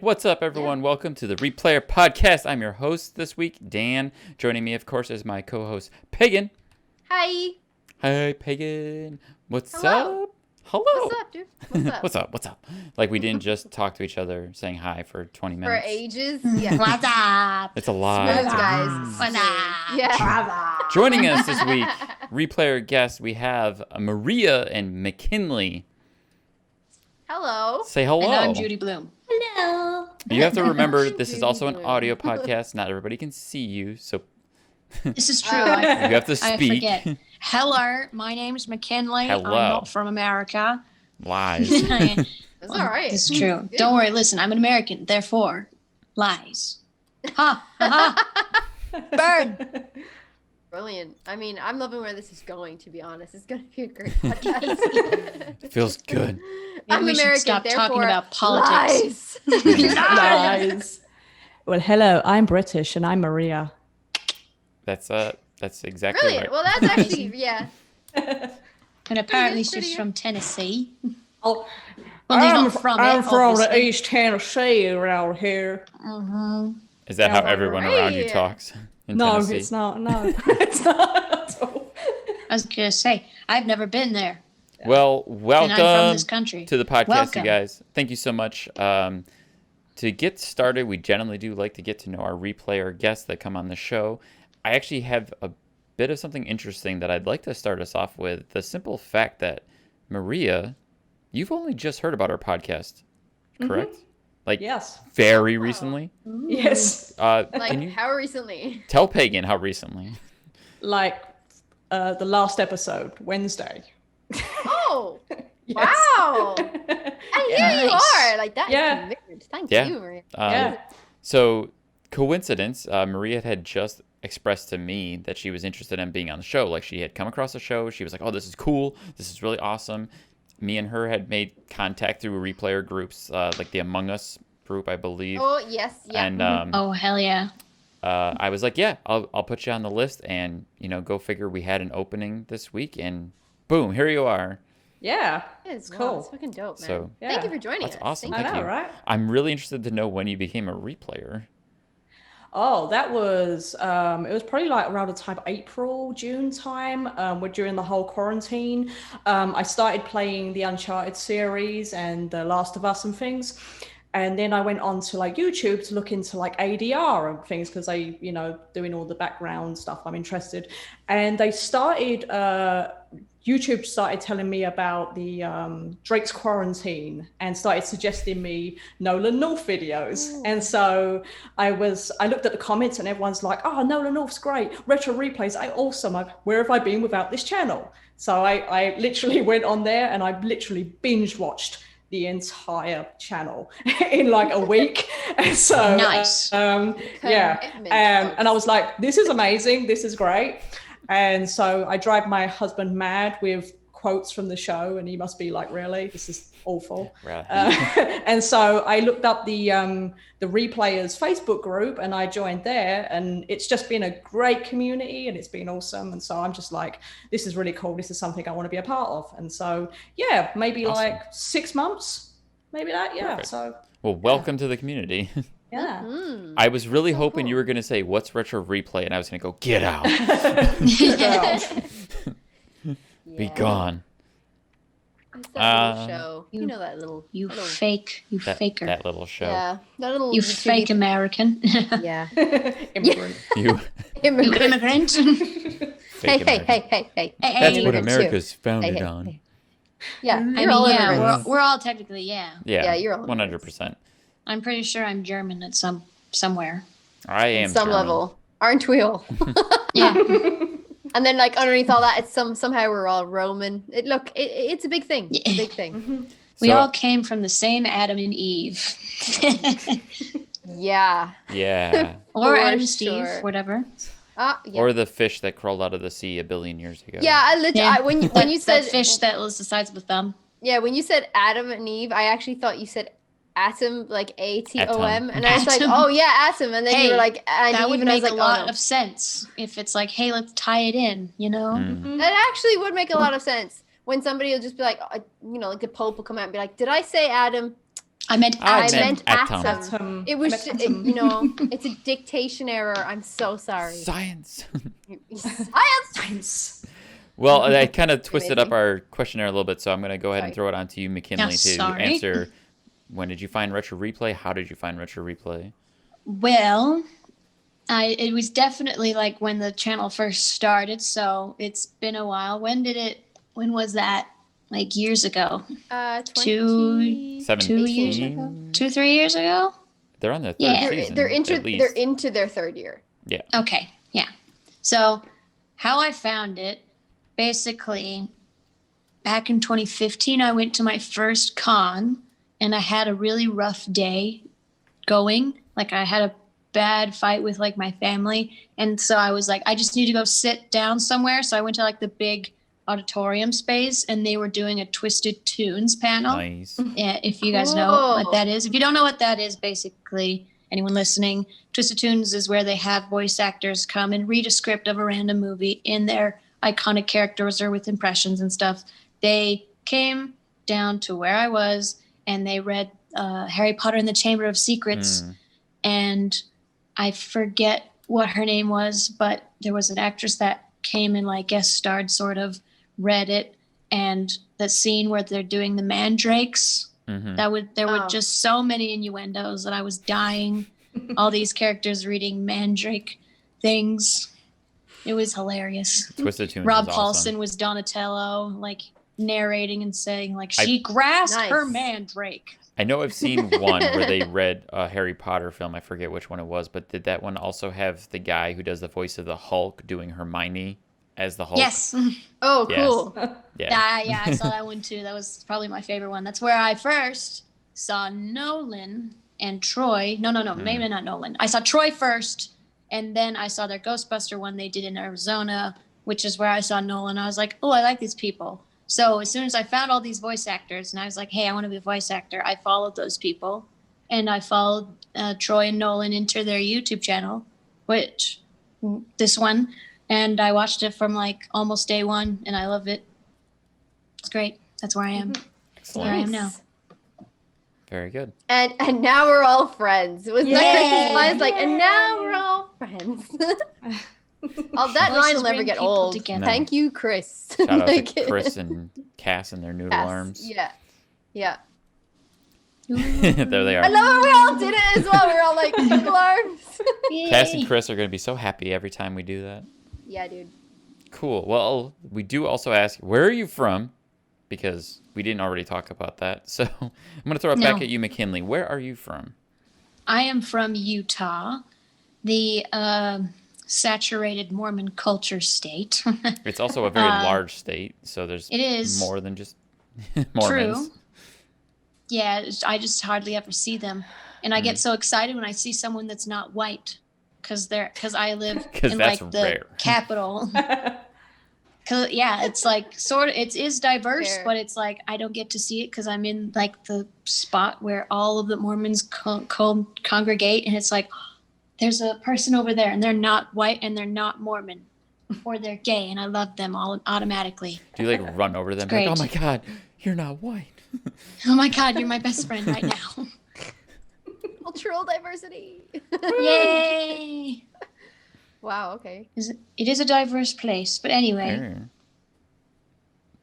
what's up, everyone? Yeah. Welcome to the Replayer Podcast. I'm your host this week, Dan. Joining me, of course, is my co-host, Pagan. Hi. Hi, Pagan. What's Hello. up? Hello. What's up, dude? What's up? What's up? Like we didn't just talk to each other saying hi for 20 minutes. For ages? Yeah. What's up? It's a lot. Smooth, guys. What's up? Yeah. Joining us this week, Replayer guests, we have Maria and McKinley. Hello. Say hello. And I'm Judy Bloom. Hello. You have to remember, this is also an audio podcast. Not everybody can see you, so This is true. you have to speak. I forget. Hello, my name's McKinley. Hello. I'm not from America. Lies. That's all right. It's true. Don't worry. Listen, I'm an American. Therefore, lies. Ha! Ha! Burn. Brilliant. I mean, I'm loving where this is going, to be honest. It's going to be a great podcast. It feels good. I'm we American, should stop therefore, talking about politics. Lies. Well, hello, I'm British and I'm Maria. That's exactly Brilliant. right. Well, that's actually, yeah. And apparently she's from Tennessee. Oh, Well, they're not from it, I'm from the obviously. East Tennessee around here. Mm-hmm. Is that how Yeah, everyone right. around you talks in No, Tennessee? it's not. No, it's not at all. I was going to say, I've never been there. Well, And I'm from welcome this country. to the podcast, Welcome. you guys. Thank you so much. To get started, we generally do like to get to know our replayer guests that come on the show. I actually have a bit of something interesting that I'd like to start us off with. The simple fact that, Maria, you've only just heard about our podcast, correct? Mm-hmm. Like, Yes. very recently? Yes. Like, Can you how recently? tell Pagan how recently? Like the last episode, Wednesday. Oh, Yes. wow. And here you Nice. are. Like, that Yeah. is commitment. Thank Yeah. you, Maria. Yeah. So, coincidence, Maria had just expressed to me that she was interested in being on the show. Like, she had come across the show. She was like, oh, this is cool. This is really awesome. Me and her had made contact through replayer groups, like the Among Us group, I believe. Oh, yes. Yeah. And Oh, hell yeah. I was like, yeah, I'll put you on the list. And, go figure we had an opening this week. And boom, here you are. Yeah. It's cool. cool. It's fucking dope, man. So- Thank you Yeah. for joining That's us. awesome. Thank Thank I you. know, right? I'm really interested to know when you became a replayer. Oh, that was, it was probably like around the time April, June time, during the whole quarantine. I started playing the Uncharted series and The Last of Us and things. And then I went on to like YouTube to look into like ADR and things because doing all the background stuff, I'm interested. And they started, YouTube started telling me about the Drake's Quarantine and started suggesting me Nolan North videos. Ooh. And so I looked at the comments and everyone's like, oh, Nolan North's great. Retro replays, awesome. Where have I been without this channel? So I literally went on there and I literally binge watched the entire channel in like a week. And so, Nice. yeah. And I was like, this is amazing. This is great. And so I drive my husband mad with quotes from the show, and he must be like, really? This is awful. Right. And so I looked up the Replayers Facebook group and I joined there, and it's just been a great community and it's been awesome. And so I'm just like, this is really cool. This is something I want to be a part of. And so, yeah, maybe Awesome. like 6 months, maybe that. Yeah. Perfect. So, Well, welcome to the community. yeah. Mm. I was really hoping cool. you were going to say, what's retro replay? And I was going to go, get out. Be Yeah. gone. It's that little Uh, show. you- You know that little... You little, fake. You faker. That little show. Yeah. That little... You YouTube- fake American. Yeah. Immigrant. You Immigrant. Immigrant. Hey, fake hey, American. hey, hey, hey. Hey, That's hey. what Immigrant too. America's founded Hey, hey, on. hey. Yeah. I You're mean, all yeah, immigrants. we're all technically, yeah. Yeah, Yeah, you're all 100%. I'm pretty sure I'm German at somewhere. I am Some German. level. Aren't we all? Yeah. And then, like, underneath all that, it's somehow we're all Roman. It's a big thing. It's a big thing. We So- all came from the same Adam and Eve. Yeah. Yeah. Or For Adam and Steve, sure. whatever. Yeah. Or the fish that crawled out of the sea a billion years ago. Yeah, when you said that fish that was the size of a thumb. yeah, when you said Adam and Eve, I actually thought you said atom, like ATOM, Atom. and I was like, Atom. oh yeah, atom, and then you Hey, were like, and That Eve, would and I was make like, a lot oh, no. of sense if it's like, hey, let's tie it in, you know? Mm. That actually would make a lot of sense when somebody will just be like, like the Pope will come out and be like, did I say Adam? I meant I atom. meant atom. Atom. It I was, meant it, atom. you know, it's a dictation error. I'm so sorry. Science. Science. Well, I kind of twisted up Amazing. our questionnaire a little bit, so I'm going to go ahead and Sorry. throw it on to you, McKinley, to sorry. answer. When did you find Retro Replay? How did you find Retro Replay? Well, it was definitely like when the channel first started, so it's been a while. When was that? Like years ago? 20... 2 years ago? 3 years ago? They're on their third Yeah. season, They're at least. into their third year. Yeah. Okay, yeah. So how I found it, basically, back in 2015, I went to my first con, and I had a really rough day going. Like, I had a bad fight with, like, my family, and so I was like, I just need to go sit down somewhere. So I went to, like, the big auditorium space, and they were doing a Twisted Tunes panel. Nice. Yeah, if you guys know what that is. If you don't know what that is, basically, anyone listening, Twisted Tunes is where they have voice actors come and read a script of a random movie in their iconic characters or with impressions and stuff. They came down to where I was, and they read Harry Potter and the Chamber of Secrets. And I forget what her name was, but there was an actress that came and like guest starred, sort of read it. And the scene where they're doing the mandrakes, there were just so many innuendos that I was dying. All these characters reading mandrake things. It was hilarious. Twisted Tunes Rob is awesome. Paulson was Donatello, like narrating and saying like she grasped her mandrake. I know I've seen one where they read a Harry Potter film. I forget which one it was, but did that one also have the guy who does the voice of the Hulk doing Hermione as the Hulk? Yes. Oh, Yes. cool. Yeah, I saw that one too. That was probably my favorite one. That's where I first saw Nolan and Troy. No, maybe not Nolan. I saw Troy first, and then I saw their Ghostbuster one they did in Arizona, which is where I saw Nolan. I was like, oh, I like these people. So as soon as I found all these voice actors, and I was like, hey, I want to be a voice actor, I followed those people, and I followed Troy and Nolan into their YouTube channel, this one, and I watched it from like almost day one, and I love it. It's great. That's where I am. Excellent. Where I am now. Very good. And now we're all friends. Was Yay! that Chris's line? Like, and now we're all friends. Oh, that Voices line will never bring get people old. together. Thank you, Chris. Shout out Like, to Chris and Cass and their noodle yes, arms. Yeah. Yeah. There they I are. love it. We all did it as well. We were all like, noodle arms. Cass and Chris are going to be so happy every time we do that. Yeah, dude. Cool. Well, we do also ask, where are you from? Because we didn't already talk about that. So I'm going to throw it back at you, McKinley. Where are you from? I am from Utah, the saturated Mormon culture state. It's also a very large state, so there's It is. more than just Mormons. True. Yeah, I just hardly ever see them, and I get so excited when I see someone that's not white, because I live 'Cause in that's like the rare. capital. Cause yeah, it's like sort of it is diverse, Fair. but it's like I don't get to see it because I'm in like the spot where all of the Mormons congregate, and it's like there's a person over there, and they're not white, and they're not Mormon, or they're gay, and I love them all automatically. Do you like run over to them? Like, oh my God, you're not white. Oh my God, you're my best friend right now! Cultural diversity. Yay! Wow, okay. It is a diverse place, but anyway. Sure.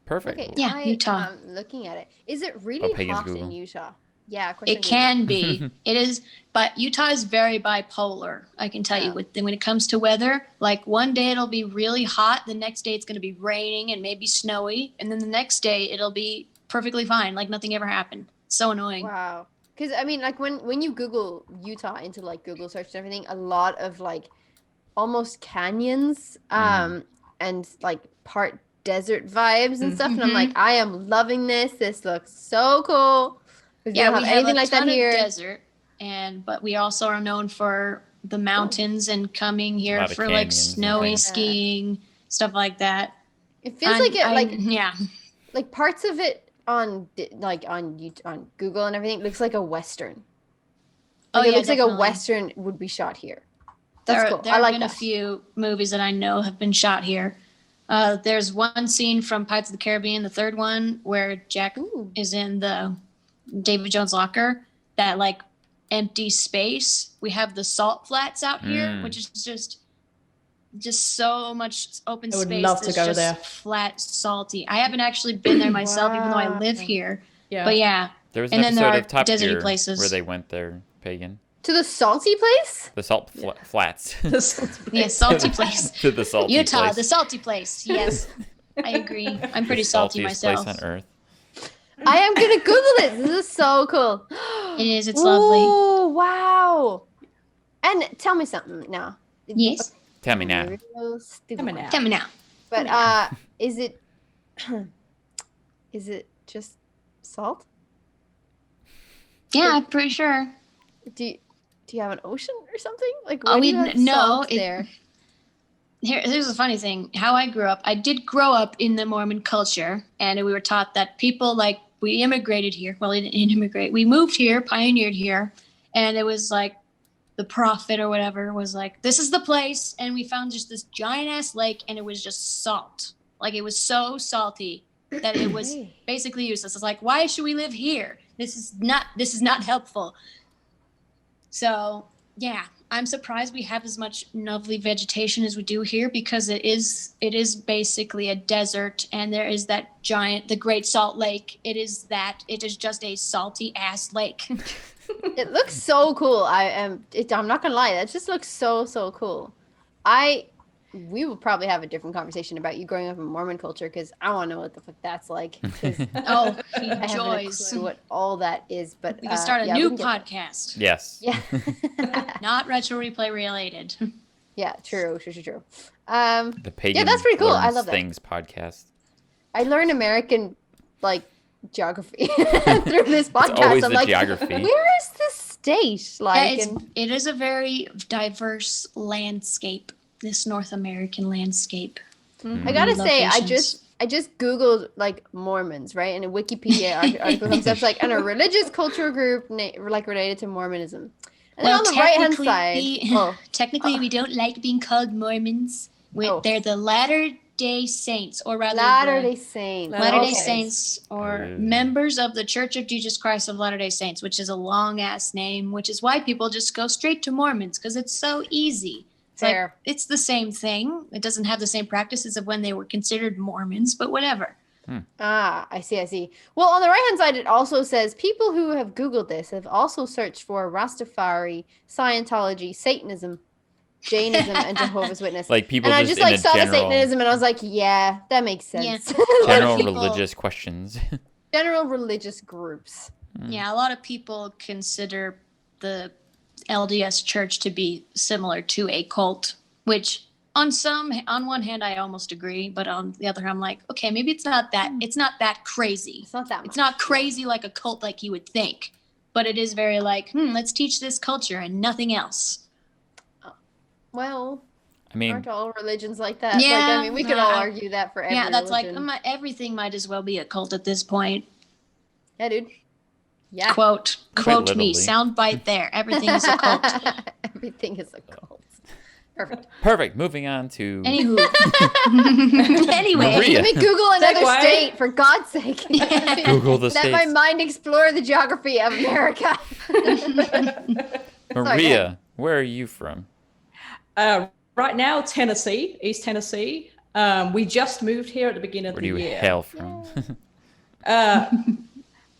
Perfect. Okay, Yeah, Utah. I'm looking at it. Is it really Pagans hot Google. in Utah? Yeah, of course I It Googled. can be. It is, but Utah is very bipolar. I can tell you. When it comes to weather, like one day it'll be really hot, the next day it's going to be raining and maybe snowy, and then the next day it'll be perfectly fine, like nothing ever happened. So annoying. Wow. Because I mean, like when you Google Utah into like Google search and everything, a lot of like almost canyons, and like part desert vibes and stuff, and I'm like, I am loving this. This looks so cool. We don't have anything like that here. Desert, but we also are known for the mountains and coming A here lot of for like canyons and snowy things. skiing, stuff like that. It feels like it, yeah. like parts of it on Google and everything looks like a western. Like, it looks like a definitely. western would be shot here. That's cool. There I have like been that. a few movies that I know have been shot here. There's one scene from Pirates of the Caribbean, the third one, where Jack is in the David Jones' locker, that like empty space. We have the salt flats out here, which is just so much open space. I would love to go there. Flat, salty. I haven't actually been there myself, even though I live here. Yeah. But yeah. There was And an then episode there of are Top deserty Gear places. where they went there, pagan. To the salty place? The salt flats. Yeah, salty place. To the salty Utah, place. the salty place. Yes, I agree. I'm pretty salty Saltiest myself. place on earth. I am gonna Google it. This is so cool. It is. It's lovely. Oh wow! And tell me something now. Yes. Tell me now. Real stupid Tell me one. now. Tell me now. But is it is it just salt? Yeah, I'm pretty sure. Do you have an ocean or something? Like Oh, why do you have salt there? Here's the funny thing. How I grew up, I did grow up in the Mormon culture, and we were taught that people like we immigrated here. Well, we didn't immigrate. We moved here, pioneered here, and it was like the prophet or whatever was like, "This is the place," and we found just this giant ass lake, and it was just salt. Like it was so salty that it was basically useless. It's like, why should we live here? This is not helpful. So yeah, I'm surprised we have as much lovely vegetation as we do here, because it is basically a desert, and there is that the Great Salt Lake. It is just a salty ass lake. It looks so cool. I'm not gonna lie, that just looks so cool. We will probably have a different conversation about you growing up in Mormon culture, because I want to know what the fuck that's like. Oh, he I haven't a enjoys. clue what all that is, but We can start a yeah, we new can get there. Yes. Yeah. Not retro replay related. Yeah, true. The pagan that's pretty cool. I Learns love that. Things podcast. I learned American like geography through this podcast. always I'm the like, geography. where is this state? Like, Yeah, it is a very diverse landscape. This North American landscape. I gotta say, Locations. I just googled like Mormons, right, and a Wikipedia article comes up like, and a religious cultural group like related to Mormonism. And then on the right hand side, technically, we don't like being called Mormons. They're the Latter-day Saints, or rather, Latter-day Saints. Latter-day Okay. Saints, or members of the Church of Jesus Christ of Latter-day Saints, which is a long ass name, which is why people just go straight to Mormons, because it's so easy. Fair. Like, it's the same thing. It doesn't have the same practices of when they were considered Mormons, but whatever. Ah, I see. Well, on the right-hand side, it also says people who have Googled this have also searched for Rastafari, Scientology, Satanism, Jainism, and Jehovah's Witness. Like people and I just just like in a saw the general, Satanism, and I was like, yeah, that makes sense. Yeah. general people- religious questions. General religious groups. Yeah, a lot of people consider the LDS Church to be similar to a cult, which on one hand I almost agree, but on the other hand I'm like, okay, maybe it's not that crazy. It's not that much. It's not crazy like a cult like you would think, but it is very like, let's teach this culture and nothing else. Well, I mean, aren't all religions like that? Yeah, Like, I mean, we could all argue that for every Yeah, that's religion. like everything might as well be a cult at this point. Yeah, dude. Yeah. Quote literally. me, sound bite there. Everything is a cult. Everything is a cult. Perfect. perfect. Moving on to Anywho. Anyway. Maria. Let me Google another Segue. state, for God's sake. Google the Let my states. mind explore the geography of America. Maria, where are you from? Right now, Tennessee, East Tennessee. We just moved here at the beginning of Where do the you year. hail from?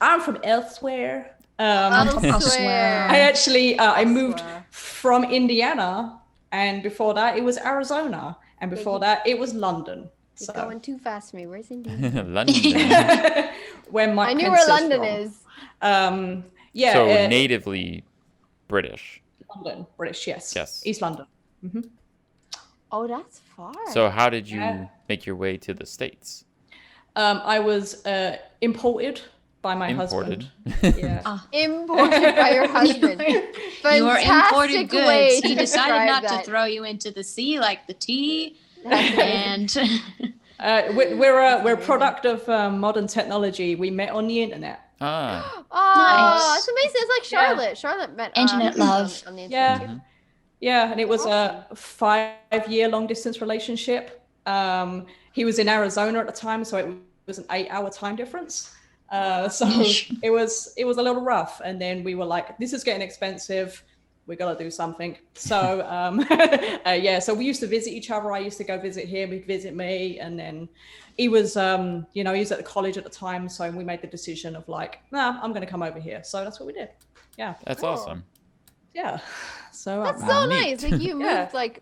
I'm from elsewhere. Elsewhere. I actually I moved Elsewhere. from Indiana, and before that it was Arizona, and before that it was London. You're So going too fast for me. Where's India? London. where my I knew where princess London from. is. Yeah, So natively British. London, British, yes. Yes. East London. Oh, that's far. So how did you Yeah. make your way to the States? I was imported by my Imported. husband. Yeah. Imported by your husband. Your imported Fantastic way goods. He to decided describe not that. to throw you into the sea like the tea. That's And We're a product of modern technology. We met on the internet. Ah, Oh, Nice. it's amazing. It's like Charlotte. Charlotte met Internet love. on the Yeah. internet. too. Yeah, and it was a 5-year long distance relationship. He was in Arizona at the time, so it was an 8-hour time difference. So it was a little rough. And then we were like, this is getting expensive. We got to do something. So so we used to visit each other. I used to go visit him, he'd visit me. And then he was, he was at the college at the time. So we made the decision of like, nah, I'm going to come over here. So that's what we did. Yeah. That's awesome. Yeah. So That's so neat. nice. Like you moved like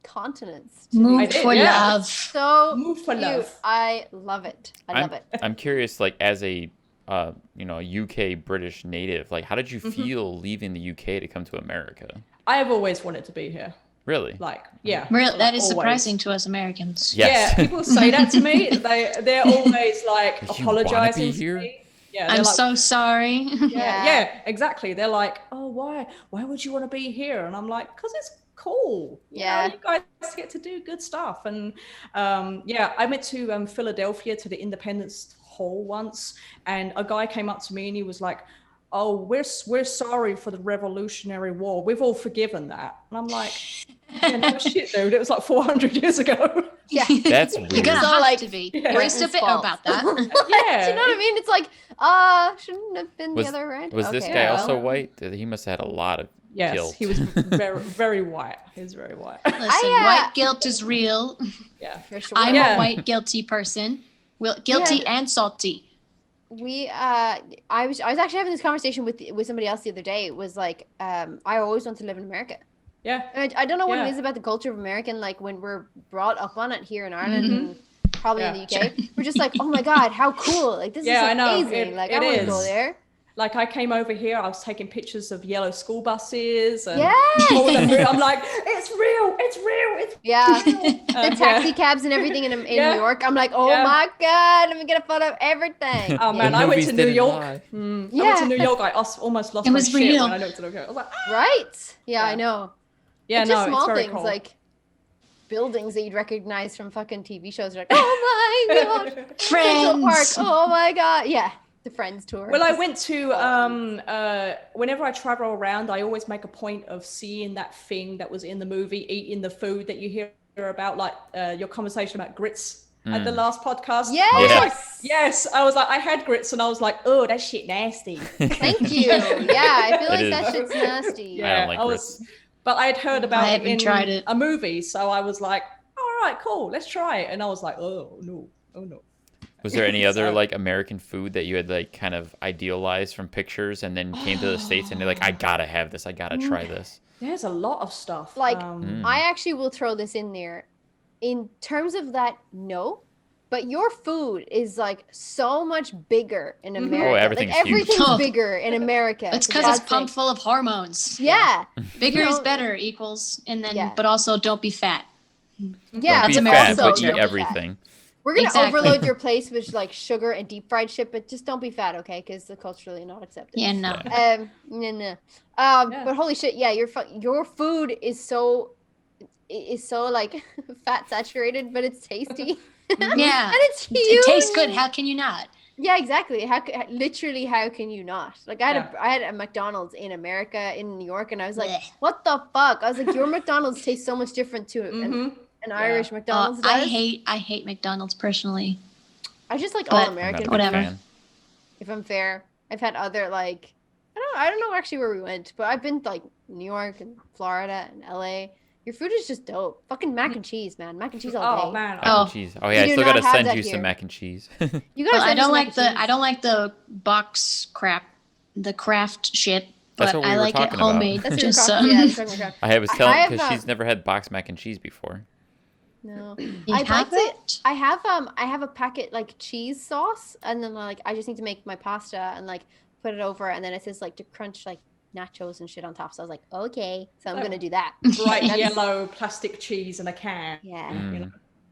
continents. Move for love. So Move for cute. love. I love it. I love it. I'm curious, like as a UK British native, like how did you feel leaving the UK to come to America? I have always wanted to be here. Really? Like, yeah. Really, that is always. surprising to us Americans. Yes. Yeah, people say that to me. They're always like You wanna apologizing be to here? me. Yeah, I'm they're like, so sorry. yeah, exactly. They're like, oh, why would you want to be here? And I'm like, because it's cool. Yeah. You guys get to do good stuff. And I went to Philadelphia to the Independence Hall once, and a guy came up to me and he was like, oh, we're sorry for the Revolutionary War. We've all forgiven that. And I'm like, yeah, no shit, dude. It was like 400 years ago. Yeah. That's You're weird. gonna So, have like, to be. yeah. We're still bitter Fault. about that. Yeah. Do you know what I mean? It's like, shouldn't have been the other way around. Was this Okay, guy well. also white? He must have had a lot of Yes, guilt. he was very, very white. He was very white. Listen, white guilt is real. Yeah. For sure. I'm Yeah. a white guilty person. Guilty Yeah. and salty. I was actually having this conversation with somebody else the other day. It was like, I always want to live in America. Yeah. And I don't know what Yeah. it is about the culture of American, like when we're brought up on it here in Ireland and probably in the UK, we're just like, oh my God, how cool. Like this Yeah, I is know. amazing. Like I It want to is. go there. Like I came over here, I was taking pictures of yellow school buses and Yes! all them. I'm like, it's real, it's Yeah. real. The taxi cabs and everything in Yeah. New York. I'm like, oh Yeah. my God, let me get a photo of everything. Oh man, The I went movies to New didn't York. lie. I went Yeah. to New York. I almost lost It my was shit real. when I went to New York. I was like, Right? Yeah, Yeah. I know. yeah, It's no, just it's small very things cool. like buildings that you'd recognize from fucking TV shows. You're like, oh my God. Central Park. Friends. Oh my God. Yeah. The Friends tour. Well, I went to whenever I travel around, I always make a point of seeing that thing that was in the movie, eating the food that you hear about, like your conversation about grits at the last podcast. Yes. I was Yeah. like, yes, I was like, I had grits, and I was like, oh, that shit nasty. Thank you. Yeah, I feel It like is. that shit's nasty. I don't like I was, but I had heard about I it haven't in tried it. a movie, so I was like, all right, cool, let's try it. And I was like, oh no. Was there any other So- like American food that you had like kind of idealized from pictures and then came to the States and you're like, I gotta have this, I gotta try this? There's a lot of stuff. Like, Mm. I actually will throw this in there. In terms of that, no. But your food is like so much bigger in America. Oh, everything's like, huge. everything's Oh. bigger in America. It's for because it's God's pumped sake. full of hormones. Yeah. Bigger You is know, better equals, and then, Yeah. but also don't be fat. Yeah. Don't be That's fat, American but culture. eat don't be fat. everything. We're gonna Exactly. overload your place with like sugar and deep fried shit, but just don't be fat, okay? Because the culturally not accepted. Yeah, no. No. Yeah. But holy shit, yeah, your food is so like fat saturated, but it's tasty. Yeah. And it's huge. It tastes good. How can you not? Yeah, exactly. Literally, how can you not? Like, Yeah. I had a McDonald's in America, in New York, and I was like, Blech. what the fuck? I was like, your McDonald's tastes so much different to an Irish McDonald's does. I hate McDonald's personally. I just like but- all I'm not a American. big Whatever. fan. If I'm fair, I've had other like, I don't know actually where we went, but I've been to, like New York and Florida and LA. Your food is just dope. Fucking mac and cheese, man. Mac and cheese all day. Oh man. Mac and Oh. cheese. Oh yeah, I do still not gotta have send that you here. some mac and cheese. You gotta Well, I send me don't some like mac and cheese. I don't like the box crap, the craft shit. That's But what we I were like it talking about. homemade. That's Just your yeah, that's your I was I telling have, because she's never had boxed mac and cheese before. No. you I'd like have to- it. I have a packet like cheese sauce, and then like I just need to make my pasta and like put it over, and then it says like to crunch like nachos and shit on top. So I was like, okay, so I'm Oh. gonna do that. Bright That's- yellow plastic cheese in a can. Yeah. Mm. You know?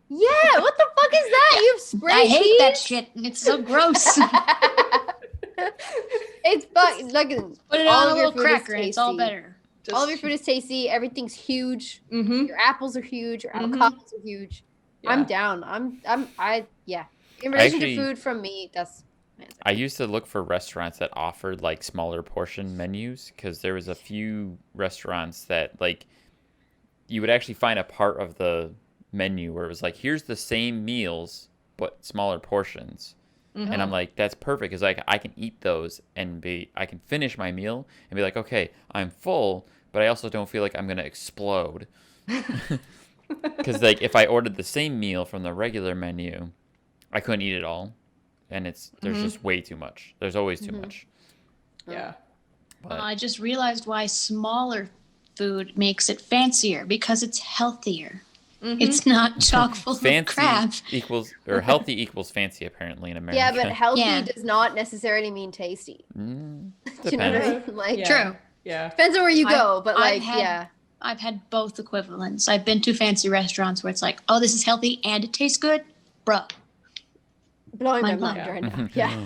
Yeah. What the fuck is that? You have spray I hate cheese? that shit. It's so gross. It's like Put it all on a of your little food is cracker and it's all tasty. better. all of your food is tasty. Everything's huge. Mm-hmm. Your apples are huge. Your Mhm. avocados are huge. I'm Yeah. down. Yeah. In relation Actually- to food from me, that's my answer. I used to look for restaurants that offered like smaller portion menus because there was a few restaurants that like you would actually find a part of the menu where it was like, here's the same meals but smaller portions. And I'm like, that's perfect because like I can eat those and I can finish my meal and be like, okay, I'm full, but I also don't feel like I'm gonna explode. Because like if I ordered the same meal from the regular menu, I couldn't eat it all, and there's just way too much. There's always too much. Yeah. But I just realized why smaller food makes it fancier, because it's healthier. It's not chock full of crap. Healthy equals fancy apparently in America. Yeah, but healthy does not necessarily mean tasty. Do you know what I mean? Like, True. Yeah. Depends on where you go, but like, I've had both equivalents. I've been to fancy restaurants where it's like, oh, this is healthy and it tastes good, bro. Blowing my mind right now. Yeah.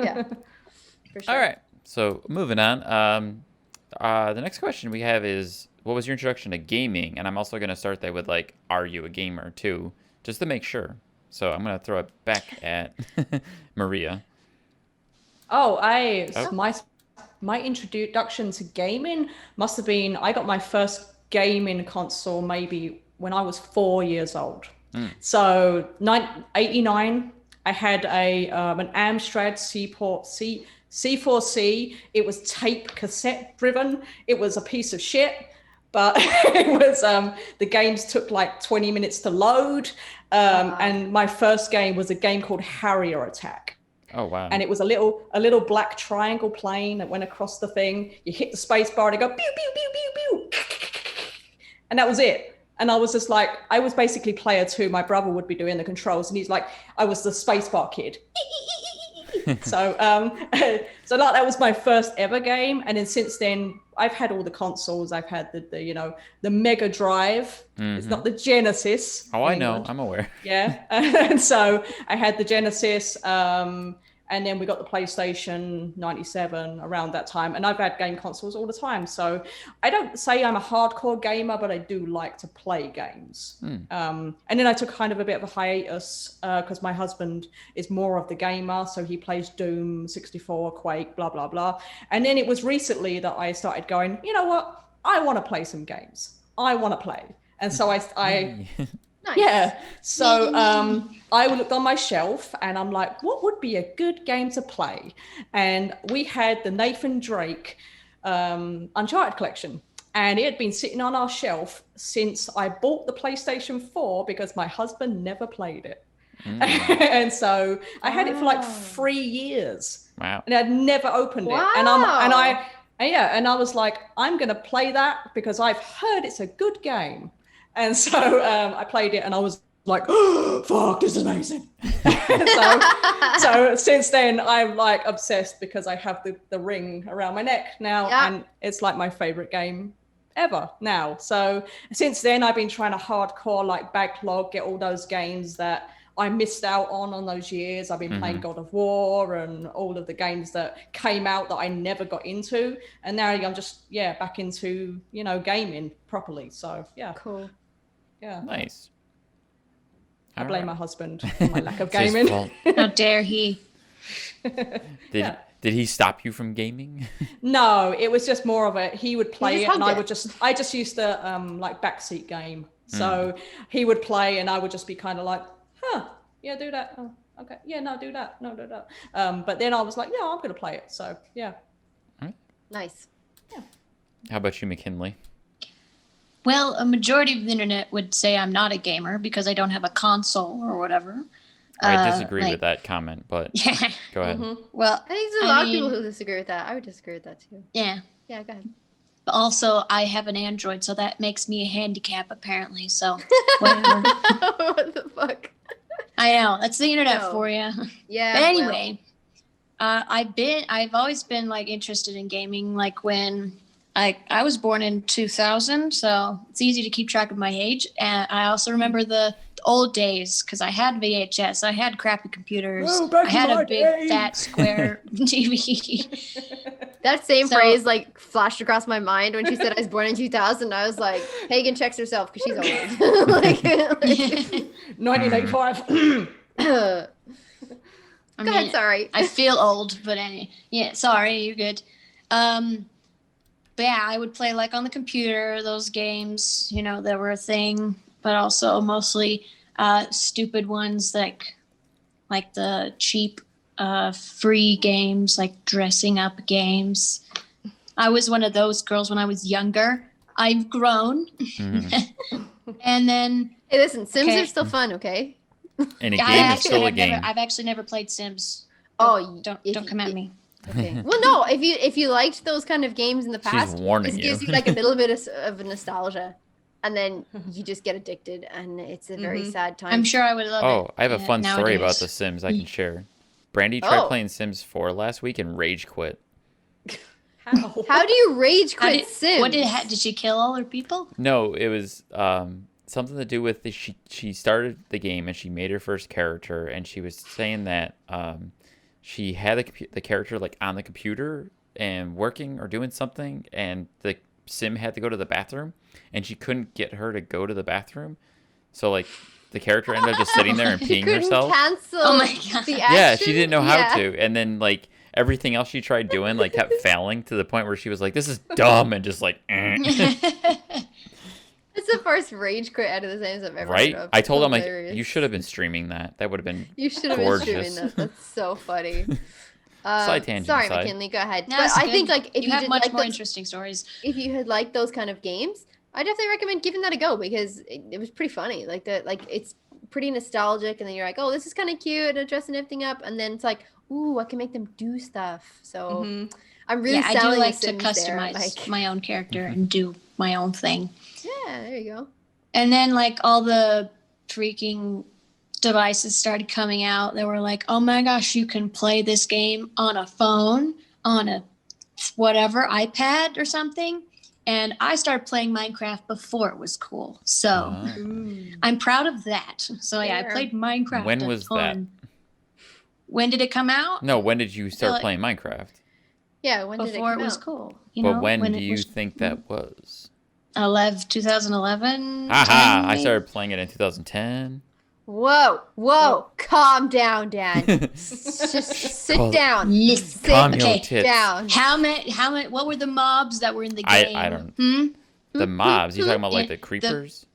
Yeah. For sure. All right. So moving on. The next question we have is, what was your introduction to gaming? And I'm also going to start that with like, are you a gamer too? Just to make sure. So I'm going to throw it back at Maria. My introduction to gaming must have been, I got my first gaming console maybe when I was 4 years old. So 89, I had an Amstrad C4C. It was tape cassette driven. It was a piece of shit, but it was the games took like 20 minutes to load. And my first game was a game called Harrier Attack. Oh wow! And it was a little black triangle plane that went across the thing. You hit the space bar and it go pew pew pew pew pew, and that was it. And I was just like, I was basically player 2. My brother would be doing the controls, and he's like, I was the space bar kid. So that was my first ever game. And then since then, I've had all the consoles. I've had the Mega Drive. It's not the Genesis. Oh, I know. I'm aware. Yeah. And so I had the Genesis. And then we got the PlayStation 97 around that time. And I've had game consoles all the time. So I don't say I'm a hardcore gamer, but I do like to play games. And then I took kind of a bit of a hiatus because my husband is more of the gamer. So he plays Doom, 64, Quake, blah, blah, blah. And then it was recently that I started going, you know what? I want to play some games. I want to play. And so I Nice. Yeah. So I looked on my shelf and I'm like, what would be a good game to play? And we had the Nathan Drake Uncharted collection. And it had been sitting on our shelf since I bought the PlayStation 4 because my husband never played it. And so I had it for like 3 years. Wow. And I'd never opened it. And I was like, I'm going to play that because I've heard it's a good game. And so I played it and I was like, oh, fuck, this is amazing. so since then, I'm like obsessed because I have the ring around my neck now. And it's like my favorite game ever now. So since then, I've been trying to hardcore like backlog, get all those games that I missed out on those years. I've been playing God of War and all of the games that came out that I never got into. And now I'm just, back into, gaming properly. So, yeah. Cool. Yeah. Nice. I blame my husband for my lack of gaming. How dare he? Did he stop you from gaming? No, it was just more of he would play it and I just used to like backseat game. So he would play and I would just be kind of like, yeah, do that. Oh, okay. Yeah, no, do that. No, do that. But then I was like, I'm going to play it. So, yeah. All right. Nice. Yeah. How about you, McKinley? Well, a majority of the internet would say I'm not a gamer because I don't have a console or whatever. I disagree with that comment, but go ahead. Well, I think there's a lot of people who disagree with that. I would disagree with that too. Yeah. Yeah, go ahead. But also, I have an Android, so that makes me a handicap, apparently. So, whatever. What the fuck? I know. That's the internet for you. Yeah. But anyway, I've always been like interested in gaming. Like when I was born in 2000, so it's easy to keep track of my age. And I also remember the old days because I had VHS, I had crappy computers, I had a big fat square TV. That same phrase like flashed across my mind when she said I was born in 2000. I was like, Pagan checks herself because she's old. like 1985. Go ahead, sorry. I feel old, but anyway, sorry, you're good. But yeah, I would play like on the computer, those games, that were a thing, but also mostly stupid ones like the cheap free games, like dressing up games. I was one of those girls when I was younger. I've grown. And then... Hey, listen, Sims are still fun, okay? And a game is still a game. I've actually never played Sims. Don't come at me. Okay. Well, no, if you liked those kind of games in the past, She's warning this gives you like a little bit of nostalgia, and then you just get addicted, and it's a very sad time. I'm sure I would love it. Oh, I have a fun story nowadays. about The Sims I can share. Brandy tried playing Sims 4 last week and rage quit. How do you rage quit Sims? Did she kill all her people? No, it was something to do with she started the game and she made her first character, and she was saying that she had the character like on the computer and working or doing something, and the sim had to go to the bathroom, and she couldn't get her to go to the bathroom, so like the character ended up just sitting there and peeing herself. Cancel the action? Yeah, she didn't know how to, and then like everything else she tried doing like kept failing to the point where she was like, "This is dumb," and just like. It's the first rage quit out of the Sims I've ever right? heard of. I told him like, Hilarious. you should have been streaming that. That would have been You should have been streaming that. That's so funny. Side tangent Sorry, aside. McKinley, go ahead. No, but it's I good. think like if you have did much like more those, interesting stories. if you had liked those kind of games, I definitely recommend giving that a go, because it was pretty funny. Like it's pretty nostalgic, and then you're like, oh, this is kind of cute, and dressing everything up, and then it's like, ooh, I can make them do stuff. So I'm really I do selling like the to Sims there, customize like, my own character and do my own thing. yeah, there you go. And then like all the freaking devices started coming out. They were like, oh my gosh, you can play this game on a phone, on a whatever, iPad or something. And I started playing Minecraft before it was cool. So I'm proud of that. So yeah, I played Minecraft. When was that? When did it come out? No, when did you start playing Minecraft? Yeah, when did Before it come it was out? cool. But when do you think that was? 2011. Aha! 10, I started playing it in 2010. Whoa, calm down, Dan. Just sit down. Listen. Calm your Okay. tits. Down. How many? What were the mobs that were in the game? I don't. The mobs? You talking about like the creepers?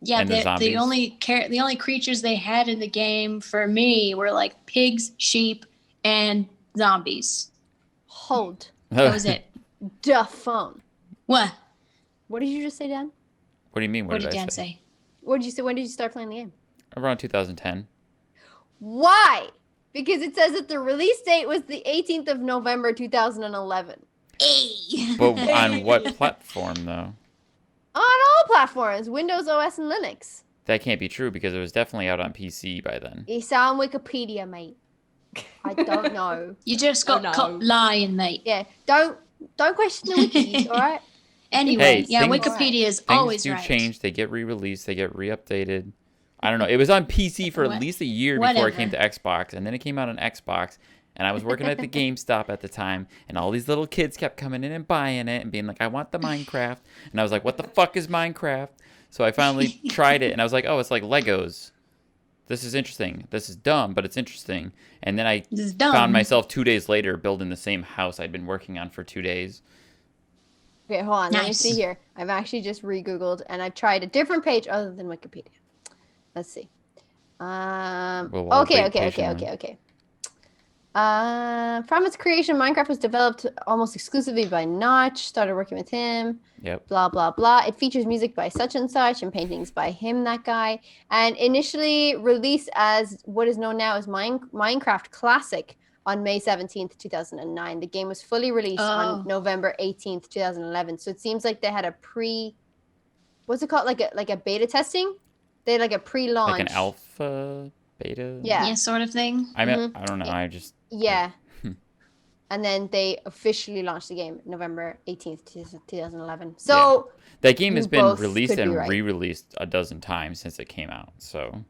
Yeah, and the the zombies? only creatures they had in the game for me were like pigs, sheep, and zombies. Hold That was it. the phone. What? What did you just say, Dan? What do you mean? What did I Dan say? What did you say? When did you start playing the game? Around 2010. Why? Because it says that the release date was the 18th of November 2011. Hey. But on what platform though? On all platforms, Windows, OS, and Linux. That can't be true because it was definitely out on PC by then. It's on Wikipedia, mate. I don't know. You just got caught lying, mate. Yeah, don't question the wikis, all right? Anyway, Hey, Wikipedia is Things always do right. change. They get re-released. They get re-updated. I don't know. It was on PC for at least a year before it came to Xbox, and then it came out on Xbox. And I was working at the GameStop at the time, and all these little kids kept coming in and buying it and being like, I want the Minecraft. And I was like, what the fuck is Minecraft? So I finally tried it, and I was like, oh, it's like Legos. This is interesting. This is dumb, but it's interesting. And then I found myself 2 days later building the same house I'd been working on for 2 days. Okay, hold on. Let me see here. I've actually just re-Googled, and I've tried a different page other than Wikipedia. Let's see. Okay. From its creation, Minecraft was developed almost exclusively by Notch. Started working with him. Yep. Blah blah blah. It features music by such and such and paintings by him, that guy. And initially released as what is known now as Minecraft Classic on May 17th, 2009. The game was fully released on November 18th, 2011. So it seems like they had a what's it called? Like a beta testing. They had like a pre-launch. Like an alpha, beta. Yeah, sort of thing. I don't know. I just. Yeah. And then they officially launched the game November 18th, 2011. So that game has been released and right. re-released a dozen times since it came out. So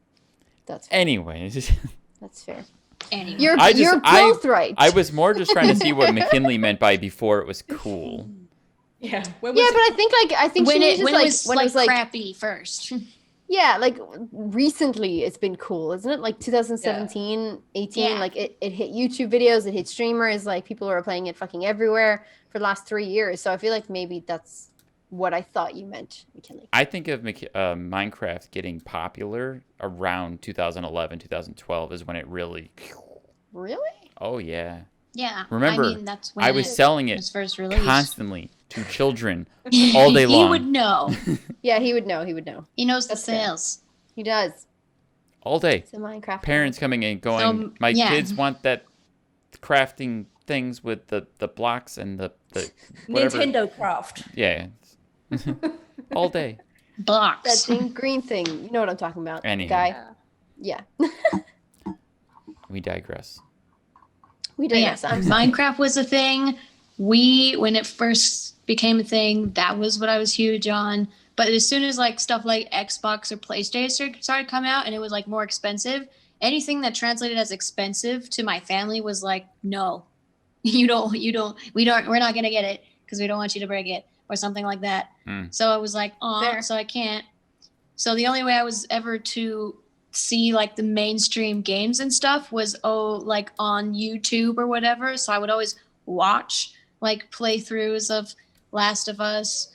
that's fair. Anyways. That's fair. Anyway. You're both right. I was more just trying to see what McKinley meant by before it was cool. Yeah. But I think when she it was when it was like crappy first. Yeah, like recently it's been cool, isn't it? Like 2017, 18, Yeah. like it hit YouTube videos, it hit streamers, like people were playing it fucking everywhere for the last 3 years. So I feel like maybe that's what I thought you meant, McKinley. I think of Minecraft getting popular around 2011, 2012 is when it really Really? Oh yeah. Yeah. Remember, I mean, that's when I was selling it was first released. constantly to children all day long. He would know. Yeah, he would know. He would know. He knows the That's fair. sales. He does. All day. It's a Minecraft. Parents coming in going, my yeah. kids want that crafting things with the blocks and the whatever. Nintendo Craft. Yeah. All day. That Blocks. thing, green thing. You know what I'm talking about. Anyhow. Guy. Yeah. We digress. We But did. yeah, Minecraft was a thing. When it first became a thing, that was what I was huge on. But as soon as like stuff like Xbox or PlayStation started coming out and it was like more expensive, anything that translated as expensive to my family was like, no, we're not gonna get it because we don't want you to break it or something like that. So I was like, oh, so I can't. So the only way I was ever to see like the mainstream games and stuff was like on YouTube or whatever. So I would always watch like playthroughs of Last of Us,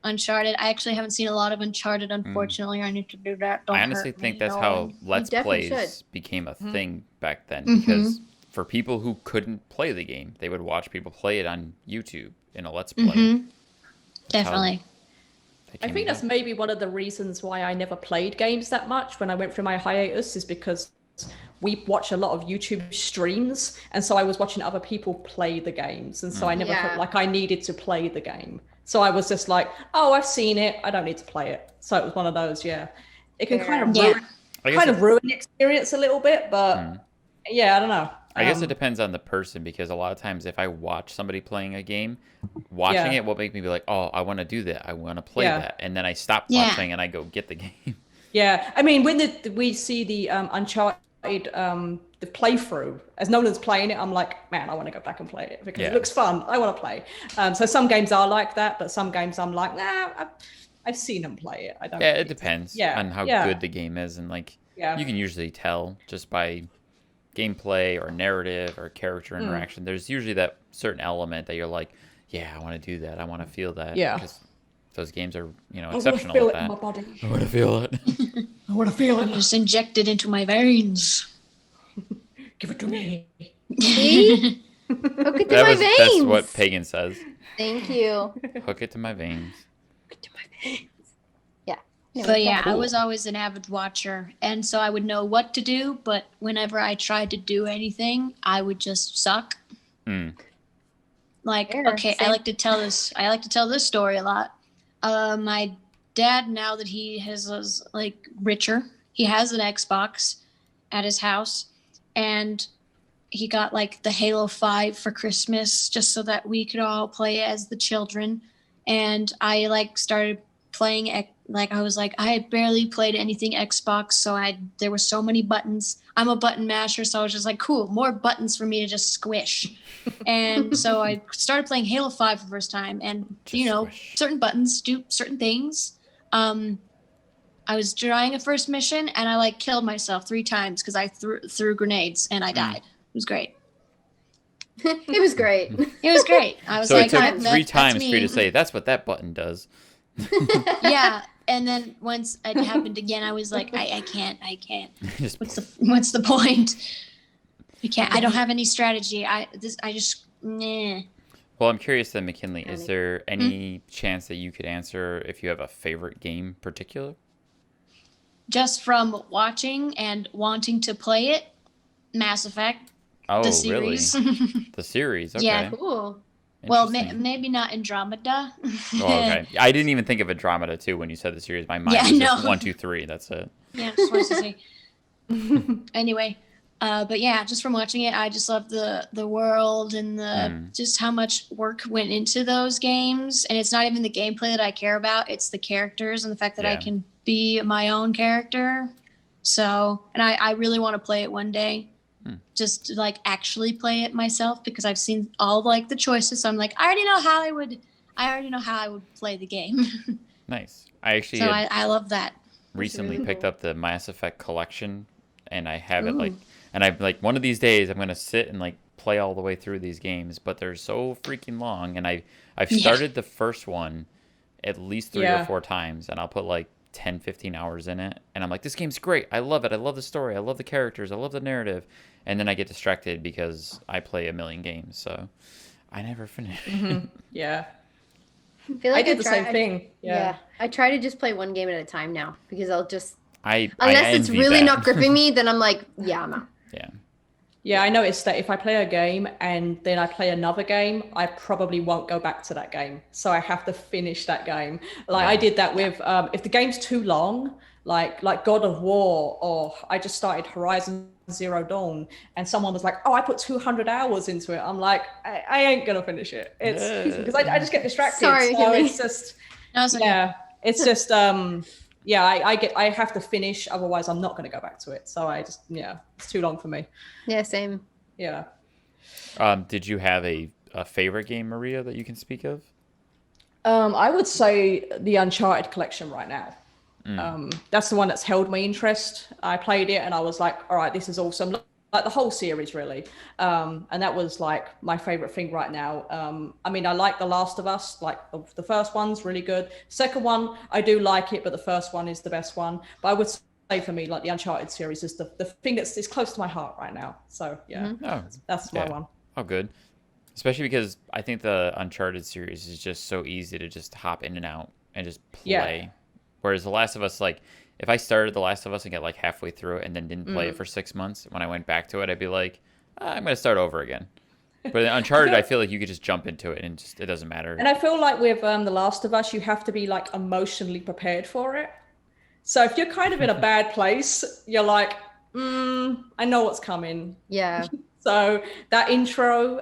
Uncharted. I actually haven't seen a lot of Uncharted, unfortunately. I need to do that. I honestly think that's how Let's Plays became a thing back then. Because for people who couldn't play the game, they would watch people play it on YouTube in a Let's Play. Definitely. I think that's maybe one of the reasons why I never played games that much when I went through my hiatus, is because we watch a lot of YouTube streams, and so I was watching other people play the games, and so I never felt like I needed to play the game. So I was just like, oh, I've seen it, I don't need to play it. So it was one of those, It can kind of ruin the experience a little bit, but yeah, I don't know. I guess it depends on the person, because a lot of times if I watch somebody playing a game, watching it will make me be like, oh, I want to do that. I want to play that. And then I stop watching and I go get the game. Yeah. I mean, when we see the Uncharted the playthrough, as Nolan's playing it, I'm like, man, I want to go back and play it because it looks fun. I want to play. So some games are like that, but some games I'm like, nah, I've seen them play it. I don't. Yeah, it depends on how good the game is, and like you can usually tell just by gameplay or narrative or character interaction. There's usually that certain element that you're like, yeah, I want to do that. I want to feel that. Yeah. Because those games are, exceptional at that. I want to feel it in my body. I want to feel it. I want to feel it. Just inject it into my veins. Give it to me. See? Hook it to my veins. That's what Pagan says. Thank you. Hook it to my veins. Hook it to my veins. Yeah. But yeah, I was always an avid watcher, and so I would know what to do, but whenever I tried to do anything, I would just suck. Like, okay, I like to tell this story a lot. My dad, now that he is like richer, he has an Xbox at his house, and he got like the Halo 5 for Christmas just so that we could all play as the children. And I like started playing, like I was like, I had barely played anything Xbox, so there were so many buttons. I'm a button masher, so I was just like, cool, more buttons for me to just squish. And so I started playing Halo 5 for the first time, and squish. Certain buttons do certain things. I was trying a first mission, and I like killed myself 3 times because I threw grenades, and I died. It was great. It was great. It was great. I was so like, it took 3 times for you to say, that's what that button does. Yeah, and then once it happened again, I was like, I can't. What's the point? I can't. I don't have any strategy. Nah. Well, I'm curious then, McKinley, is there any chance that you could answer if you have a favorite game in particular? Just from watching and wanting to play it, Mass Effect. Oh, the series. Really? The series, okay. Yeah, cool. Well, maybe not Andromeda. Oh, okay. I didn't even think of Andromeda, too, when you said the series. My mind was just 1, 2, 3. That's it. Yeah, just wanted to say. Anyway, but yeah, just from watching it, I just love the world and just how much work went into those games. And it's not even the gameplay that I care about. It's the characters and the fact that I can be my own character. So, and I really want to play it one day. Just to, like, actually play it myself, because I've seen all like the choices. So I'm like, I already know how I would play the game. Nice. I actually I love that. Recently really picked up the Mass Effect collection, and I have it and I'm like, one of these days I'm gonna sit and like play all the way through these games, but they're so freaking long, and I've started the first one at least 3 or 4 times, and I'll put like 10, 15 hours in it, and I'm like, this game's great. I love it. I love the story. I love the characters. I love the narrative. And then I get distracted because I play a million games, so I never finish. Yeah. I feel like I did the same thing. Yeah. I try to just play one game at a time now because I'll just I unless it's envy really that. not gripping me, then I'm like, yeah, I'm out. Yeah. Yeah, I noticed that if I play a game and then I play another game, I probably won't go back to that game. So I have to finish that game. Like I did that with if the game's too long, like God of War, or I just started Horizon Zero Dawn, and someone was like, "Oh, I put 200 hours into it." I'm like, I ain't gonna finish it. It's because I just get distracted. Sorry, so Kimmy. it's just No, it's okay. yeah, it's just I have to finish, otherwise I'm not going to go back to it. So I just it's too long for me. Yeah, same. Yeah. Did you have a favorite game, Maria, that you can speak of? I would say the Uncharted collection right now. That's the one that's held my interest. I played it and I was like, all right, this is awesome. Like the whole series, really. And that was like my favorite thing right now. I mean, I like The Last of Us, like the first one's really good. Second one, I do like it, but the first one is the best one. But I would say for me, like the Uncharted series is the thing that's close to my heart right now. So yeah, that's my one. Oh, good. Especially because I think the Uncharted series is just so easy to just hop in and out and just play. Yeah. Whereas The Last of Us, like, if I started The Last of Us and get like halfway through it and then didn't play it for 6 months, when I went back to it, I'd be like, I'm going to start over again. But in Uncharted, I feel like you could just jump into it and just it doesn't matter. And I feel like with The Last of Us, you have to be like emotionally prepared for it. So if you're kind of in a bad place, you're like, I know what's coming. Yeah. So that intro,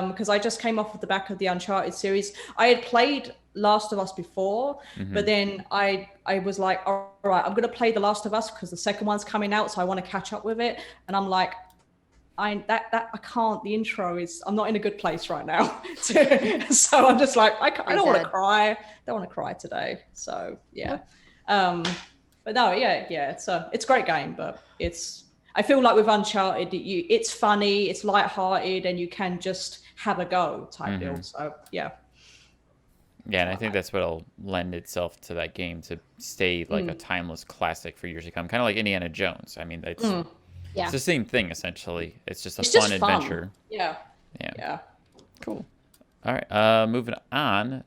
because I just came off of the back of the Uncharted series, I had played Last of Us before, but then I was like, all right, I'm going to play The Last of Us because the second one's coming out, so I want to catch up with it. And I'm like, I can't. The intro is, I'm not in a good place right now. So I'm just like, I don't want to cry. Don't want to cry today. So yeah. But no, yeah, it's a great game, but I feel like with Uncharted, it's funny, it's lighthearted, and you can just have a go type deal. So yeah. Yeah, and I think that's what'll lend itself to that game to stay like a timeless classic for years to come. Kind of like Indiana Jones. I mean, it's the same thing essentially. It's just a fun adventure. Yeah. Cool. All right. Moving on.